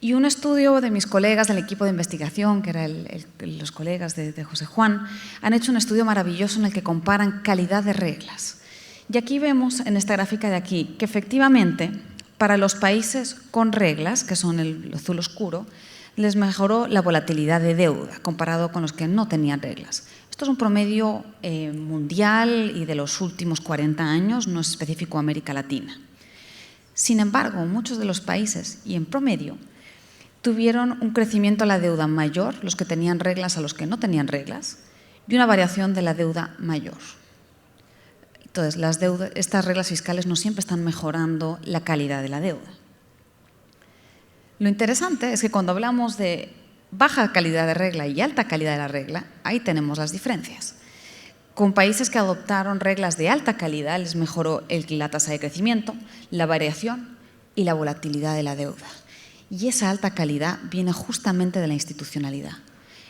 Speaker 10: Y un estudio de mis colegas del equipo de investigación, que eran los colegas de José Juan, han hecho un estudio maravilloso en el que comparan calidad de reglas. Y aquí vemos, en esta gráfica de aquí, que efectivamente para los países con reglas, que son el azul oscuro, les mejoró la volatilidad de deuda comparado con los que no tenían reglas. Esto es un promedio mundial y de los últimos 40 años, no es específico de América Latina. Sin embargo, muchos de los países, y en promedio, tuvieron un crecimiento a la deuda mayor, los que tenían reglas a los que no tenían reglas, y una variación de la deuda mayor. Entonces, estas reglas fiscales no siempre están mejorando la calidad de la deuda. Lo interesante es que cuando hablamos de baja calidad de regla y alta calidad de la regla, ahí tenemos las diferencias. Con países que adoptaron reglas de alta calidad les mejoró la tasa de crecimiento, la variación y la volatilidad de la deuda. Y esa alta calidad viene justamente de la institucionalidad.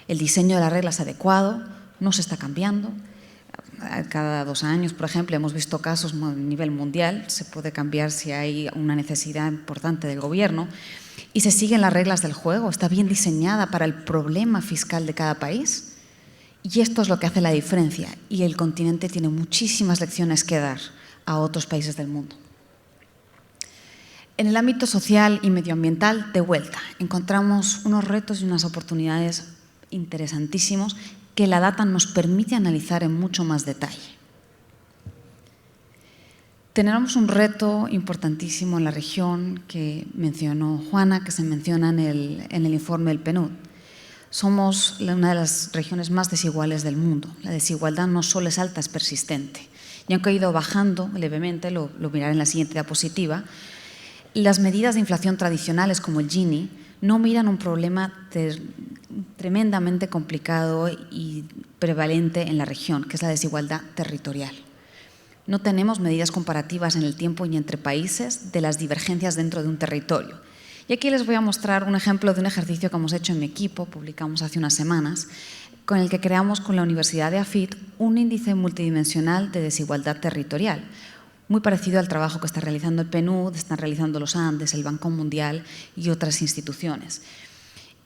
Speaker 10: El diseño de las reglas adecuado no se está cambiando. Cada 2 años, por ejemplo, hemos visto casos a nivel mundial, se puede cambiar si hay una necesidad importante del gobierno, y se siguen las reglas del juego, está bien diseñada para el problema fiscal de cada país, y esto es lo que hace la diferencia, y el continente tiene muchísimas lecciones que dar a otros países del mundo. En el ámbito social y medioambiental, de vuelta, encontramos unos retos y unas oportunidades interesantísimos que la data nos permite analizar en mucho más detalle. Tenemos un reto importantísimo en la región que mencionó Juana, que se menciona en el informe del PNUD. Somos una de las regiones más desiguales del mundo. La desigualdad no solo es alta, es persistente. Y aunque ha ido bajando levemente, lo miraré en la siguiente diapositiva, las medidas de inflación tradicionales como el Gini no miran un problema tremendamente complicado y prevalente en la región, que es la desigualdad territorial. No tenemos medidas comparativas en el tiempo y entre países de las divergencias dentro de un territorio. Y aquí les voy a mostrar un ejemplo de un ejercicio que hemos hecho en mi equipo, publicamos hace unas semanas, con el que creamos con la Universidad de AFIT un índice multidimensional de desigualdad territorial, muy parecido al trabajo que está realizando el PNUD, están realizando los Andes, el Banco Mundial y otras instituciones.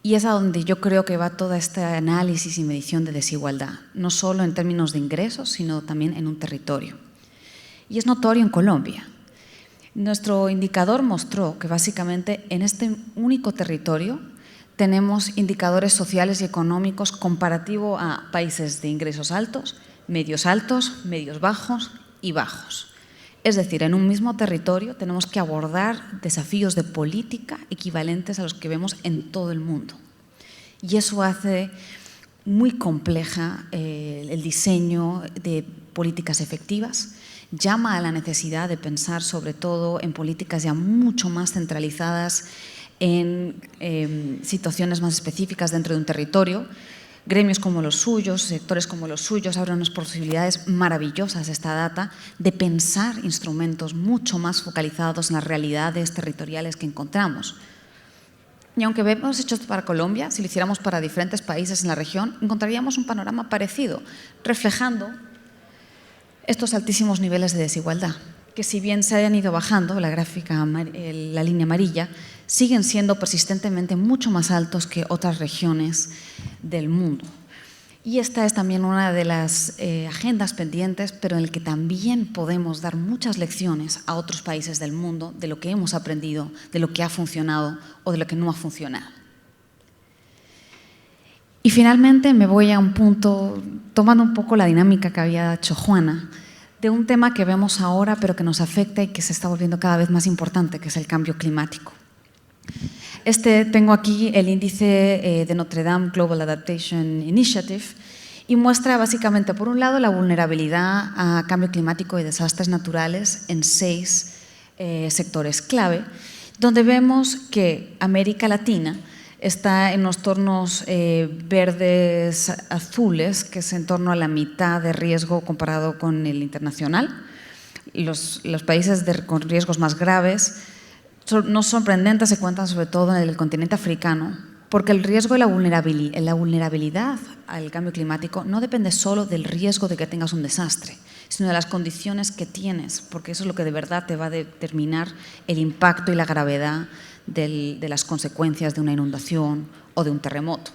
Speaker 10: Y es a donde yo creo que va todo este análisis y medición de desigualdad, no solo en términos de ingresos, sino también en un territorio. Y es notorio en Colombia. Nuestro indicador mostró que básicamente en este único territorio tenemos indicadores sociales y económicos comparativo a países de ingresos altos, medios bajos y bajos. Es decir, en un mismo territorio tenemos que abordar desafíos de política equivalentes a los que vemos en todo el mundo. Y eso hace muy compleja el diseño de políticas efectivas, llama a la necesidad de pensar sobre todo en políticas ya mucho más centralizadas en situaciones más específicas dentro de un territorio. Gremios como los suyos, sectores como los suyos abren unas posibilidades maravillosas esta data de pensar instrumentos mucho más focalizados en las realidades territoriales que encontramos. Y aunque hemos hecho esto para Colombia, si lo hiciéramos para diferentes países en la región, encontraríamos un panorama parecido, reflejando estos altísimos niveles de desigualdad, que si bien se hayan ido bajando, la gráfica, la línea amarilla, siguen siendo persistentemente mucho más altos que otras regiones del mundo. Y esta es también una de las agendas pendientes, pero en el que también podemos dar muchas lecciones a otros países del mundo de lo que hemos aprendido, de lo que ha funcionado o de lo que no ha funcionado. Y finalmente me voy a un punto, tomando un poco la dinámica que había hecho Juana, de un tema que vemos ahora pero que nos afecta y que se está volviendo cada vez más importante, que es el cambio climático. Tengo aquí el índice de Notre Dame Global Adaptation Initiative y muestra básicamente, por un lado, la vulnerabilidad a cambio climático y desastres naturales en 6 sectores clave, donde vemos que América Latina está en los tonos verdes azules, que es en torno a la mitad de riesgo comparado con el internacional. los países con riesgos más graves no sorprendentes se cuentan sobre todo en el continente africano, porque el riesgo y la vulnerabilidad al cambio climático no depende solo del riesgo de que tengas un desastre, sino de las condiciones que tienes, porque eso es lo que de verdad te va a determinar el impacto y la gravedad de las consecuencias de una inundación o de un terremoto.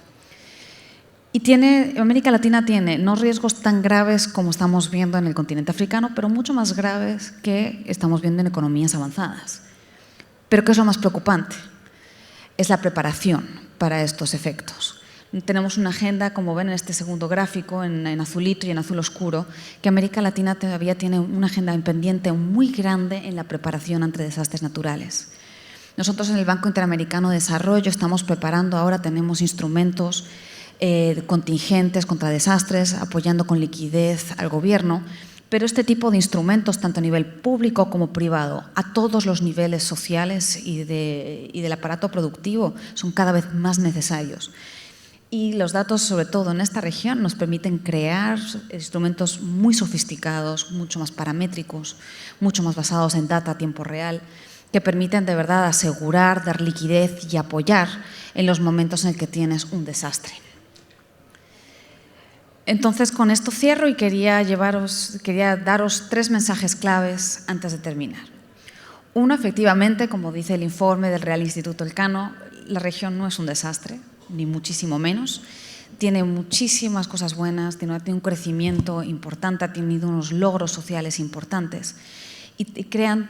Speaker 10: Y América Latina tiene no riesgos tan graves como estamos viendo en el continente africano, pero mucho más graves que estamos viendo en economías avanzadas. Pero ¿qué es lo más preocupante? Es la preparación para estos efectos. Tenemos una agenda, como ven en este segundo gráfico, en azulito y en azul oscuro, que América Latina todavía tiene una agenda pendiente muy grande en la preparación ante desastres naturales. Nosotros en el Banco Interamericano de Desarrollo estamos preparando ahora, tenemos instrumentos contingentes contra desastres, apoyando con liquidez al gobierno, pero este tipo de instrumentos, tanto a nivel público como privado, a todos los niveles sociales y del aparato productivo, son cada vez más necesarios. Y los datos, sobre todo en esta región, nos permiten crear instrumentos muy sofisticados, mucho más paramétricos, mucho más basados en data a tiempo real, que permiten de verdad asegurar, dar liquidez y apoyar en los momentos en el que tienes un desastre. Entonces, con esto cierro y quería daros 3 mensajes claves antes de terminar. Uno, efectivamente, como dice el informe del Real Instituto Elcano, la región no es un desastre, ni muchísimo menos. Tiene muchísimas cosas buenas, tiene un crecimiento importante, ha tenido unos logros sociales importantes. Y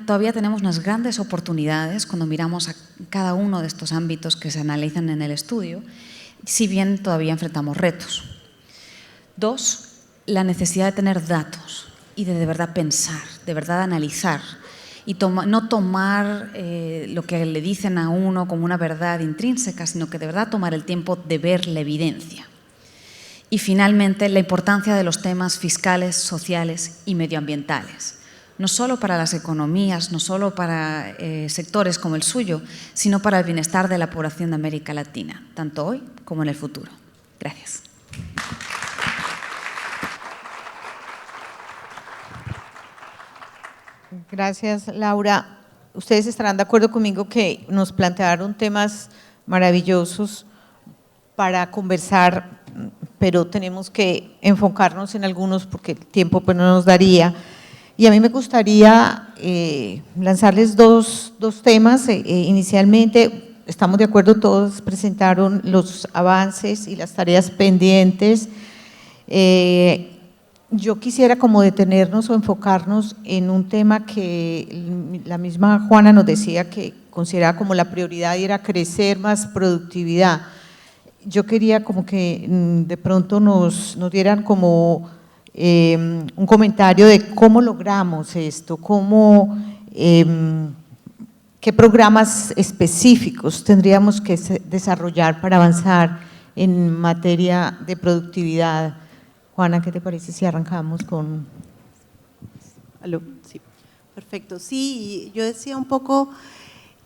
Speaker 10: todavía tenemos unas grandes oportunidades cuando miramos a cada uno de estos ámbitos que se analizan en el estudio, si bien todavía enfrentamos retos. 2, la necesidad de tener datos y de verdad pensar, de verdad analizar y no tomar lo que le dicen a uno como una verdad intrínseca, sino que de verdad tomar el tiempo de ver la evidencia. Y finalmente, la importancia de los temas fiscales, sociales y medioambientales, no solo para las economías, no solo para sectores como el suyo, sino para el bienestar de la población de América Latina, tanto hoy como en el futuro. Gracias.
Speaker 8: Gracias, Laura. Ustedes estarán de acuerdo conmigo que nos plantearon temas maravillosos para conversar, pero tenemos que enfocarnos en algunos porque el tiempo pues, no nos daría. Y a mí me gustaría lanzarles dos temas. Inicialmente, estamos de acuerdo, todos presentaron los avances y las tareas pendientes. Yo quisiera como detenernos o enfocarnos en un tema que la misma Juana nos decía que consideraba como la prioridad y era crecer más productividad. Yo quería como que de pronto nos dieran como un comentario de cómo logramos esto, qué programas específicos tendríamos que desarrollar para avanzar en materia de productividad. Juana, ¿qué te parece si arrancamos con...?
Speaker 9: ¿Aló? Sí, perfecto. Sí, yo decía un poco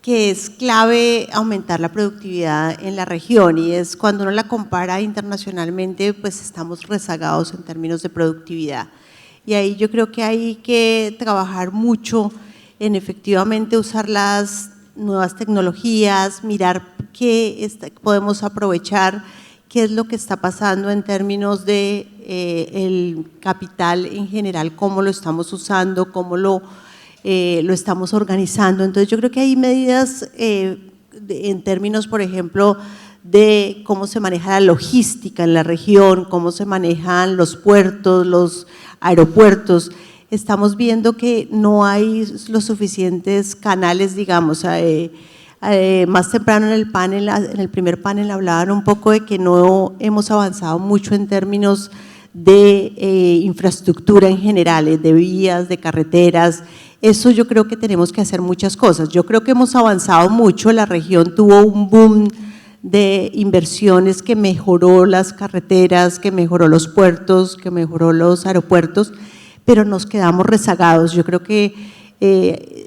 Speaker 9: que es clave aumentar la productividad en la región y es cuando uno la compara internacionalmente, pues estamos rezagados en términos de productividad. Y ahí yo creo que hay que trabajar mucho en efectivamente usar las nuevas tecnologías, mirar qué podemos aprovechar, qué es lo que está pasando en términos de el capital en general, cómo lo estamos usando, cómo lo estamos organizando. Entonces yo creo que hay medidas en términos, por ejemplo, de cómo se maneja la logística en la región, cómo se manejan los puertos, los aeropuertos. Estamos viendo que no hay los suficientes canales, digamos, más temprano en el primer panel hablaban un poco de que no hemos avanzado mucho en términos de infraestructura en general, de vías, de carreteras. Eso yo creo que tenemos que hacer muchas cosas. Yo creo que hemos avanzado mucho, la región tuvo un boom de inversiones que mejoró las carreteras, que mejoró los puertos, que mejoró los aeropuertos, pero nos quedamos rezagados. Yo creo que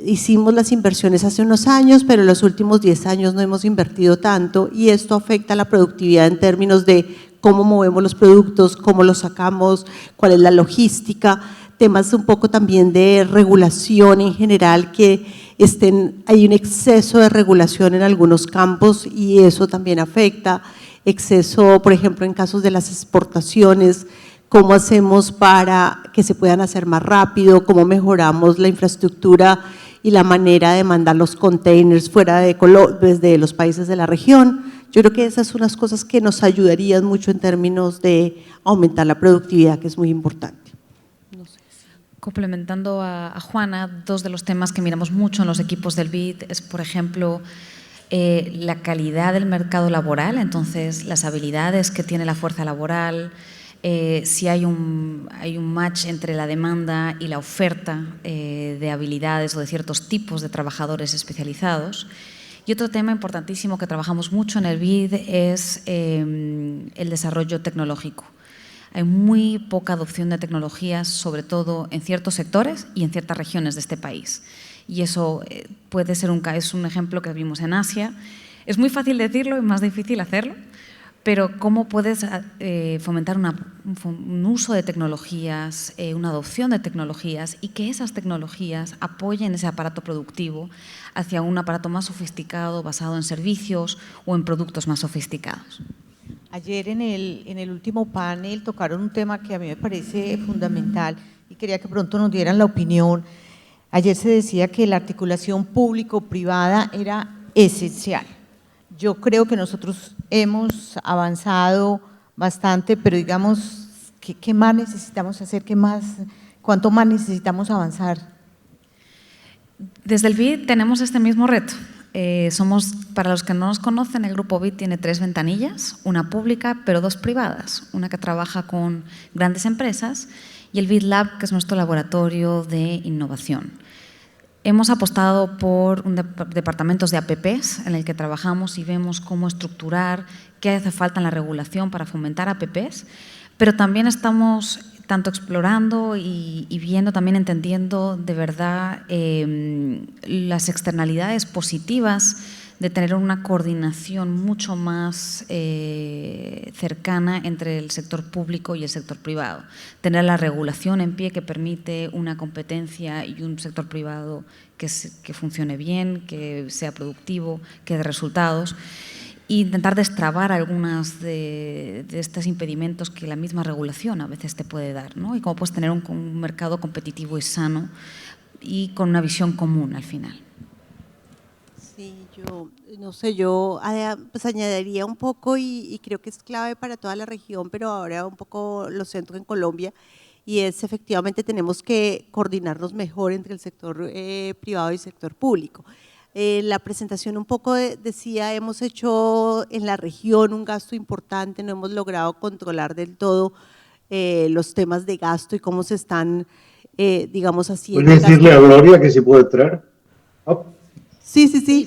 Speaker 9: hicimos las inversiones hace unos años, pero en los últimos 10 años no hemos invertido tanto y esto afecta la productividad en términos de cómo movemos los productos, cómo los sacamos, cuál es la logística. temas un poco también de regulación en general, que hay un exceso de regulación en algunos campos y eso también afecta, exceso, por ejemplo, en casos de las exportaciones, cómo hacemos para que se puedan hacer más rápido, cómo mejoramos la infraestructura y la manera de mandar los containers fuera desde los países de la región. Yo creo que esas son unas cosas que nos ayudarían mucho en términos de aumentar la productividad, que es muy importante. No sé.
Speaker 10: Complementando a Juana, dos de los temas que miramos mucho en los equipos del BID es, por ejemplo, la calidad del mercado laboral, entonces las habilidades que tiene la fuerza laboral, si hay un match entre la demanda y la oferta de habilidades o de ciertos tipos de trabajadores especializados. Y otro tema importantísimo que trabajamos mucho en el BID es el desarrollo tecnológico. Hay muy poca adopción de tecnologías, sobre todo en ciertos sectores y en ciertas regiones de este país. Y eso puede ser es un ejemplo que vimos en Asia. Es muy fácil decirlo y más difícil hacerlo, pero ¿cómo puedes fomentar un uso de tecnologías, una adopción de tecnologías y que esas tecnologías apoyen ese aparato productivo hacia un aparato más sofisticado, basado en servicios o en productos más sofisticados?
Speaker 8: Ayer en el último panel tocaron un tema que a mí me parece fundamental y quería que pronto nos dieran la opinión. Ayer se decía que la articulación público-privada era esencial. Yo creo que nosotros hemos avanzado bastante, pero digamos, ¿qué más necesitamos hacer? ¿Cuánto más necesitamos avanzar?
Speaker 10: Desde el BID tenemos este mismo reto. Para los que no nos conocen, el grupo BID tiene 3 ventanillas, una pública, pero 2 privadas, una que trabaja con grandes empresas y el BID Lab, que es nuestro laboratorio de innovación. Hemos apostado por departamentos de APPs en el que trabajamos y vemos cómo estructurar, qué hace falta en la regulación para fomentar APPs, pero también estamos tanto explorando y viendo, también entendiendo de verdad las externalidades positivas de tener una coordinación mucho más cercana entre el sector público y el sector privado. Tener la regulación en pie que permite una competencia y un sector privado que funcione bien, que sea productivo, que dé resultados. E intentar destrabar algunas de estos impedimentos que la misma regulación a veces te puede dar, ¿no? Y cómo puedes tener un mercado competitivo y sano y con una visión común al final.
Speaker 9: Sí, yo pues añadiría un poco y creo que es clave para toda la región, pero ahora un poco lo centro en Colombia, y es efectivamente tenemos que coordinarnos mejor entre el sector privado y el sector público. La presentación un poco decía, hemos hecho en la región un gasto importante, no hemos logrado controlar del todo los temas de gasto y cómo se están, digamos, haciendo.
Speaker 7: ¿Puedes decirle a Gloria que se puede traer? Oh.
Speaker 9: Sí,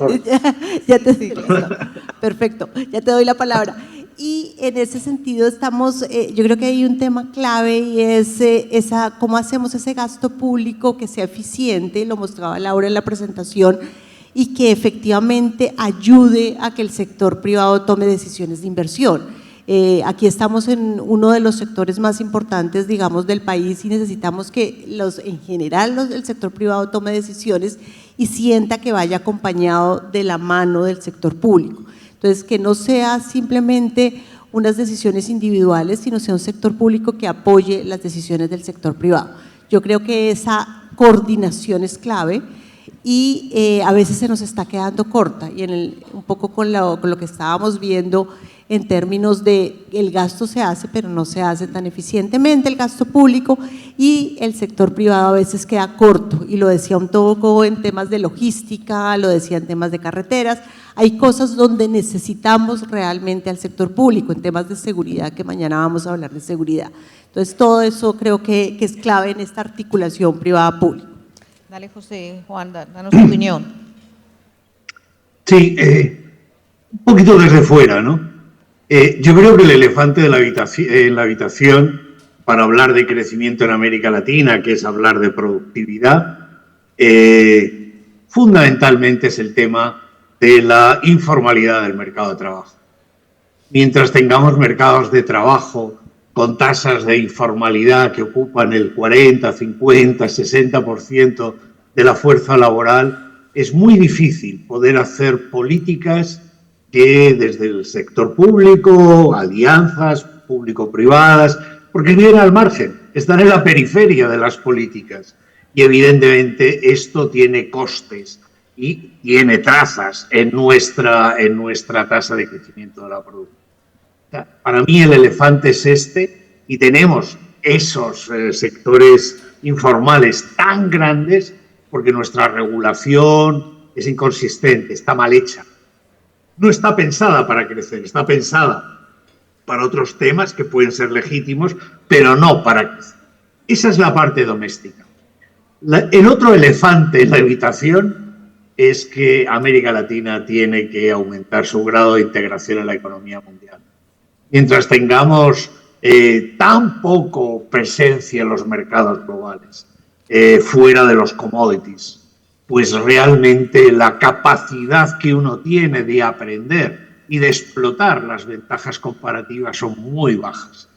Speaker 9: perfecto, ya te doy la palabra. Y en ese sentido yo creo que hay un tema clave y es cómo hacemos ese gasto público que sea eficiente, lo mostraba Laura en la presentación, y que efectivamente ayude a que el sector privado tome decisiones de inversión. Aquí estamos en uno de los sectores más importantes, digamos, del país y necesitamos que en general el sector privado tome decisiones y sienta que vaya acompañado de la mano del sector público. Entonces, que no sea simplemente unas decisiones individuales, sino sea un sector público que apoye las decisiones del sector privado. Yo creo que esa coordinación es clave y a veces se nos está quedando corta y un poco con lo que estábamos viendo en términos de el gasto se hace, pero no se hace tan eficientemente el gasto público y el sector privado a veces queda corto, y lo decía un poco en temas de logística, lo decía en temas de carreteras. Hay cosas donde necesitamos realmente al sector público, en temas de seguridad, que mañana vamos a hablar de seguridad. Entonces, todo eso creo que es clave en esta articulación privada-pública.
Speaker 8: Dale, José Juan, danos tu opinión.
Speaker 7: Sí, un poquito desde fuera, ¿no? Yo creo que el elefante de en la habitación para hablar de crecimiento en América Latina, que es hablar de productividad, fundamentalmente es el tema de la informalidad del mercado de trabajo. Mientras tengamos mercados de trabajo con tasas de informalidad que ocupan el 40, 50, 60% de la fuerza laboral, es muy difícil poder hacer políticas que desde el sector público, alianzas público-privadas, porque vienen al margen, están en la periferia de las políticas. Y evidentemente esto tiene costes y tiene trazas en nuestra tasa de crecimiento de la producción. Para mí el elefante es este, y tenemos esos sectores informales tan grandes porque nuestra regulación es inconsistente, está mal hecha. No está pensada para crecer, está pensada para otros temas que pueden ser legítimos, pero no para crecer. Esa es la parte doméstica. El otro elefante en la habitación es que América Latina tiene que aumentar su grado de integración en la economía mundial. Mientras tengamos tan poco presencia en los mercados globales, fuera de los commodities, pues realmente la capacidad que uno tiene de aprender y de explotar las ventajas comparativas son muy bajas.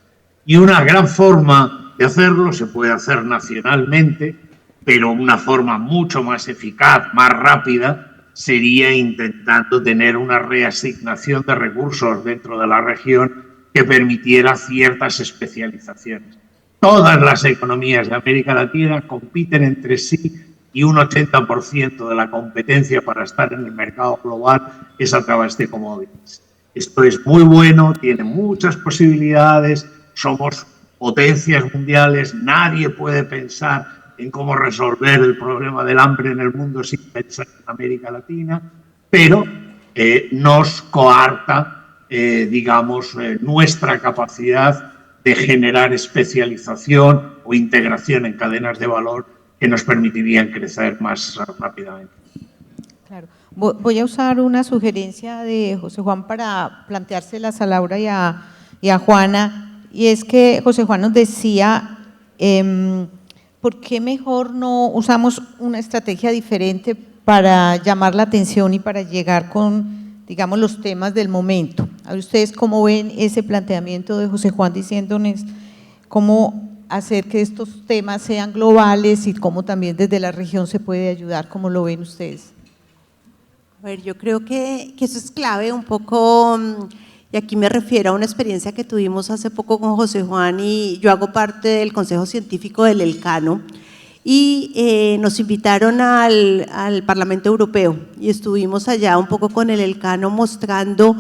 Speaker 7: Y una gran forma de hacerlo se puede hacer nacionalmente, pero una forma mucho más eficaz, más rápida, sería intentando tener una reasignación de recursos dentro de la región que permitiera ciertas especializaciones. Todas las economías de América Latina compiten entre sí y un 80% de la competencia para estar en el mercado global es a través de commodities. Esto es muy bueno, tiene muchas posibilidades, somos potencias mundiales, nadie puede pensar en cómo resolver el problema del hambre en el mundo sin pensar en América Latina, pero nos coarta, nuestra capacidad de generar especialización o integración en cadenas de valor que nos permitirían crecer más rápidamente.
Speaker 8: Claro. Voy a usar una sugerencia de José Juan para planteárselas a Laura y a Juana, y es que José Juan nos decía, ¿por qué mejor no usamos una estrategia diferente para llamar la atención y para llegar con, digamos, los temas del momento? A ver, ¿ustedes cómo ven ese planteamiento de José Juan diciéndonos cómo hacer que estos temas sean globales y cómo también desde la región se puede ayudar? ¿Cómo lo ven ustedes?
Speaker 9: A ver, yo creo que eso es clave un poco, y aquí me refiero a una experiencia que tuvimos hace poco con José Juan, y yo hago parte del Consejo Científico del Elcano, y nos invitaron al Parlamento Europeo y estuvimos allá un poco con el Elcano mostrando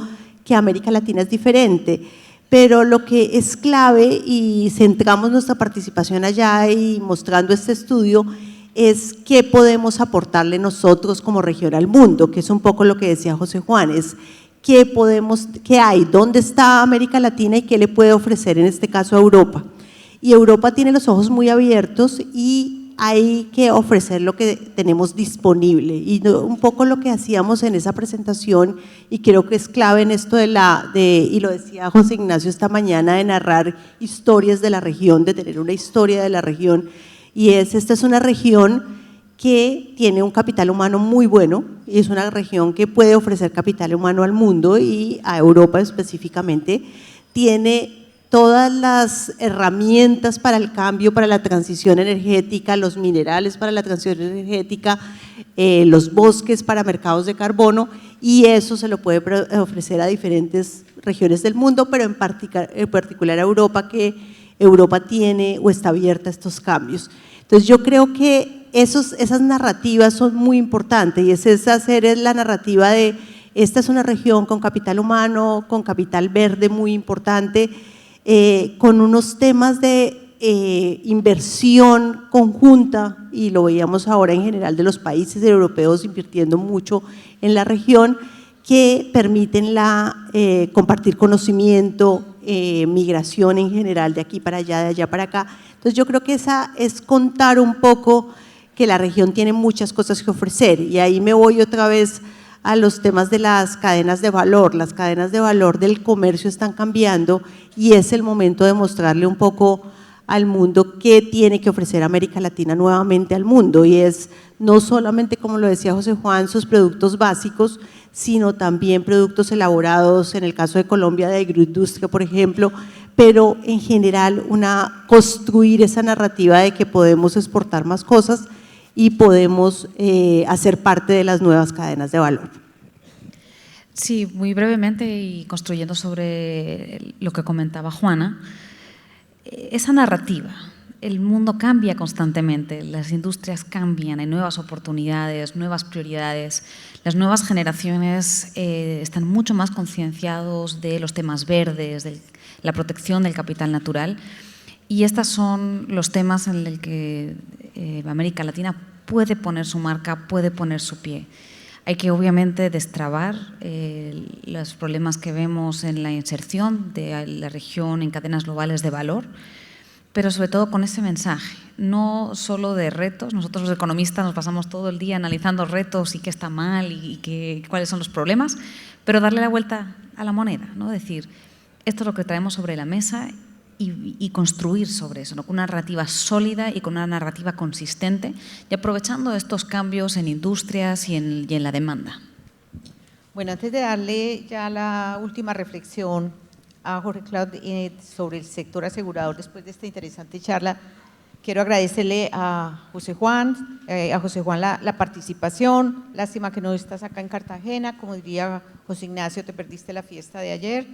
Speaker 9: que América Latina es diferente, pero lo que es clave, y centramos nuestra participación allá y mostrando este estudio, es qué podemos aportarle nosotros como región al mundo, que es un poco lo que decía José Juan, es qué hay, dónde está América Latina y qué le puede ofrecer en este caso a Europa. Y Europa tiene los ojos muy abiertos y hay que ofrecer lo que tenemos disponible, y un poco lo que hacíamos en esa presentación, y creo que es clave en esto y lo decía José Ignacio esta mañana, de narrar historias de la región, de tener una historia de la región, y esta es una región que tiene un capital humano muy bueno, y es una región que puede ofrecer capital humano al mundo y a Europa específicamente, tiene todas las herramientas para el cambio, para la transición energética, los minerales para la transición energética, los bosques para mercados de carbono, y eso se lo puede ofrecer a diferentes regiones del mundo, pero en particular a Europa, que Europa tiene o está abierta a estos cambios. Entonces yo creo que esas narrativas son muy importantes, y es la narrativa de esta es una región con capital humano, con capital verde muy importante, con unos temas de inversión conjunta, y lo veíamos ahora en general de los países europeos invirtiendo mucho en la región, que permiten compartir conocimiento, migración en general de aquí para allá, de allá para acá. Entonces yo creo que esa es contar un poco que la región tiene muchas cosas que ofrecer, y ahí me voy otra vez a los temas de las cadenas de valor. Las cadenas de valor del comercio están cambiando, y es el momento de mostrarle un poco al mundo qué tiene que ofrecer América Latina nuevamente al mundo, y es no solamente, como lo decía José Juan, sus productos básicos, sino también productos elaborados, en el caso de Colombia de agroindustria, por ejemplo, pero en general construir esa narrativa de que podemos exportar más cosas y podemos hacer parte de las nuevas cadenas de valor.
Speaker 10: Sí, muy brevemente y construyendo sobre lo que comentaba Juana, esa narrativa. El mundo cambia constantemente, las industrias cambian, hay nuevas oportunidades, nuevas prioridades. Las nuevas generaciones están mucho más concienciados de los temas verdes, de la protección del capital natural, y estos son los temas en los que América Latina puede poner su marca, puede poner su pie. Hay que obviamente destrabar los problemas que vemos en la inserción de la región en cadenas globales de valor, pero sobre todo con ese mensaje, no solo de retos. Nosotros los economistas nos pasamos todo el día analizando retos y qué está mal y cuáles son los problemas, pero darle la vuelta a la moneda, ¿no? Decir, esto es lo que traemos sobre la mesa y construir sobre eso, ¿no? Con una narrativa sólida y con una narrativa consistente y aprovechando estos cambios en industrias y en la demanda.
Speaker 8: Bueno, antes de darle ya la última reflexión a Jorge Claude sobre el sector asegurador después de esta interesante charla, quiero agradecerle a José Juan la participación. Lástima que no estás acá en Cartagena, como diría José Ignacio, te perdiste la fiesta de ayer,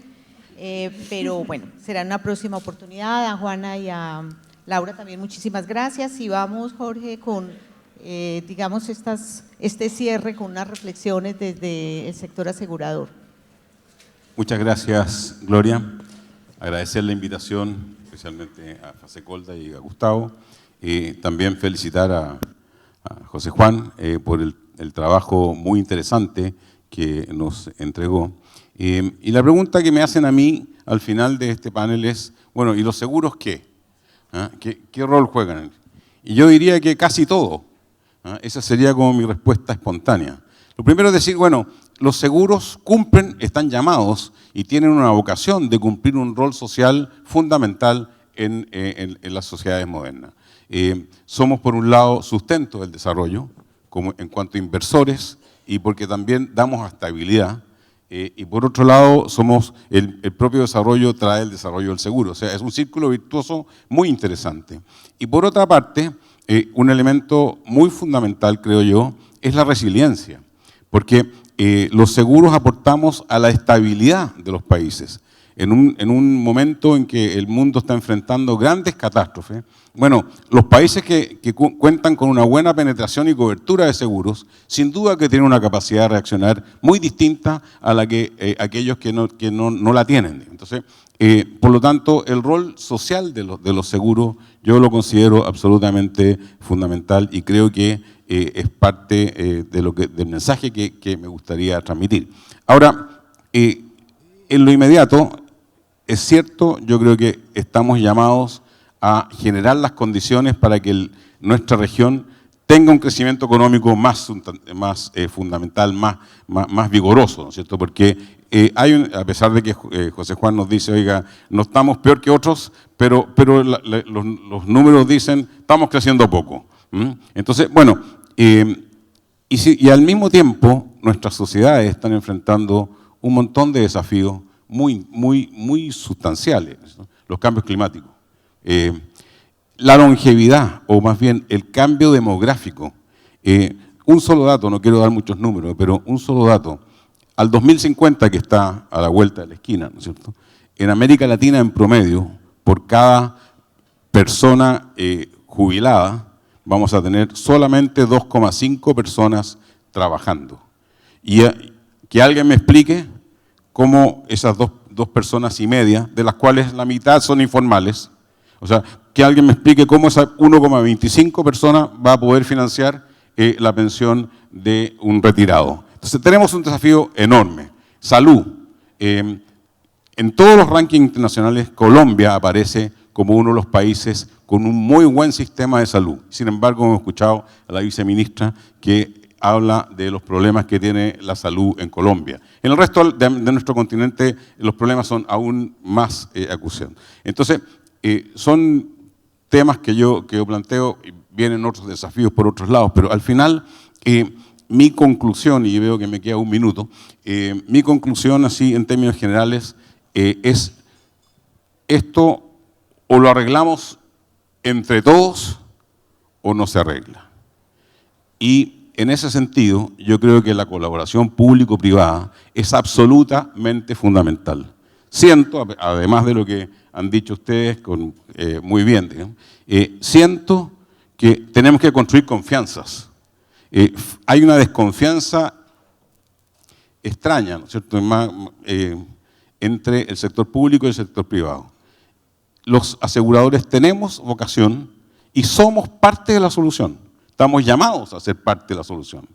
Speaker 8: pero bueno, será una próxima oportunidad. A Juana y a Laura también muchísimas gracias, y vamos, Jorge, con digamos este cierre con unas reflexiones desde el sector asegurador.
Speaker 11: Muchas gracias, Gloria. Agradecer la invitación, especialmente a Fasecolda y a Gustavo. También felicitar a José Juan por el trabajo muy interesante que nos entregó. Y la pregunta que me hacen a mí al final de este panel es, bueno, ¿y los seguros qué? ¿Ah? ¿Qué rol juegan? Y yo diría que casi todo. ¿Ah? Esa sería como mi respuesta espontánea. Lo primero es decir, bueno, los seguros están llamados y tienen una vocación de cumplir un rol social fundamental en las sociedades modernas. Somos, por un lado, sustento del desarrollo, como en cuanto a inversores, y porque también damos estabilidad, y por otro lado, el propio desarrollo trae el desarrollo del seguro. O sea, es un círculo virtuoso muy interesante. Y por otra parte, un elemento muy fundamental, creo yo, es la resiliencia, porque los seguros aportamos a la estabilidad de los países. En un momento en que el mundo está enfrentando grandes catástrofes, bueno, los países que cuentan con una buena penetración y cobertura de seguros, sin duda que tienen una capacidad de reaccionar muy distinta a la que aquellos que no la tienen. Entonces, por lo tanto, el rol social de los seguros yo lo considero absolutamente fundamental, y creo que es parte del mensaje que me gustaría transmitir. Ahora, en lo inmediato, es cierto, yo creo que estamos llamados a generar las condiciones para que nuestra región tenga un crecimiento económico más fundamental, más vigoroso, ¿no es cierto? Porque a pesar de que José Juan nos dice, oiga, no estamos peor que otros, pero los números dicen, estamos creciendo poco. Entonces, bueno, y al mismo tiempo nuestras sociedades están enfrentando un montón de desafíos muy sustanciales, ¿no? Los cambios climáticos, la longevidad, o más bien el cambio demográfico. Un solo dato, no quiero dar muchos números, pero un solo dato. Al 2050, que está a la vuelta de la esquina, ¿no es cierto? En América Latina, en promedio, por cada persona jubilada, vamos a tener solamente 2,5 personas trabajando. Y que alguien me explique cómo esas dos personas y media, de las cuales la mitad son informales, o sea, que alguien me explique cómo esa 1,25 personas va a poder financiar la pensión de un retirado. Entonces tenemos un desafío enorme. Salud. En todos los rankings internacionales, Colombia aparece como uno de los países con un muy buen sistema de salud. Sin embargo, hemos escuchado a la viceministra que habla de los problemas que tiene la salud en Colombia. En el resto de nuestro continente los problemas son aún más acusados. Entonces, son temas que yo planteo, y vienen otros desafíos por otros lados, pero al final mi conclusión, y veo que me queda un minuto, mi conclusión así en términos generales es esto o lo arreglamos entre todos o no se arregla. Y en ese sentido, yo creo que la colaboración público-privada es absolutamente fundamental. Siento, además de lo que han dicho ustedes muy bien, digamos, siento que tenemos que construir confianzas. Hay una desconfianza extraña, ¿no es cierto?, entre el sector público y el sector privado. Los aseguradores tenemos vocación y somos parte de la solución. Estamos llamados a ser parte de la solución.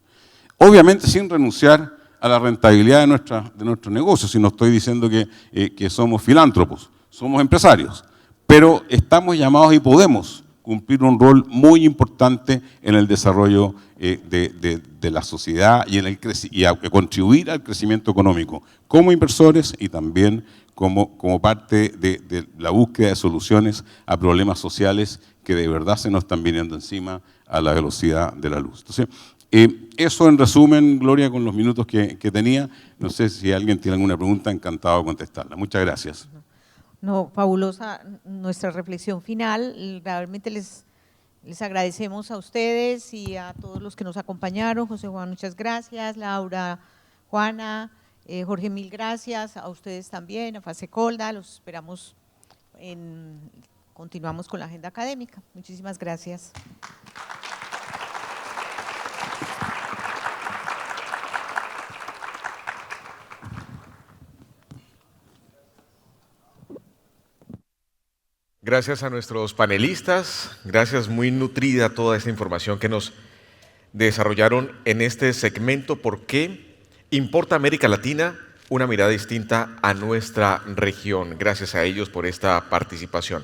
Speaker 11: Obviamente sin renunciar a la rentabilidad de nuestro negocio, si no estoy diciendo que somos filántropos, somos empresarios, pero estamos llamados y podemos cumplir un rol muy importante en el desarrollo de la sociedad y a contribuir al crecimiento económico como inversores y también como parte de la búsqueda de soluciones a problemas sociales que de verdad se nos están viniendo encima a la velocidad de la luz. Entonces, eso en resumen, Gloria, con los minutos que tenía. No sé si alguien tiene alguna pregunta, encantado de contestarla. Muchas gracias.
Speaker 8: No, fabulosa nuestra reflexión final. Realmente les agradecemos a ustedes y a todos los que nos acompañaron. José Juan, muchas gracias. Laura, Juana, Jorge, mil gracias. A ustedes también, a Fasecolda. Los esperamos. Continuamos con la agenda académica. Muchísimas gracias.
Speaker 6: Gracias a nuestros panelistas, gracias, muy nutrida toda esta información que nos desarrollaron en este segmento. ¿Por qué importa América Latina? Una mirada distinta a nuestra región. Gracias a ellos por esta participación.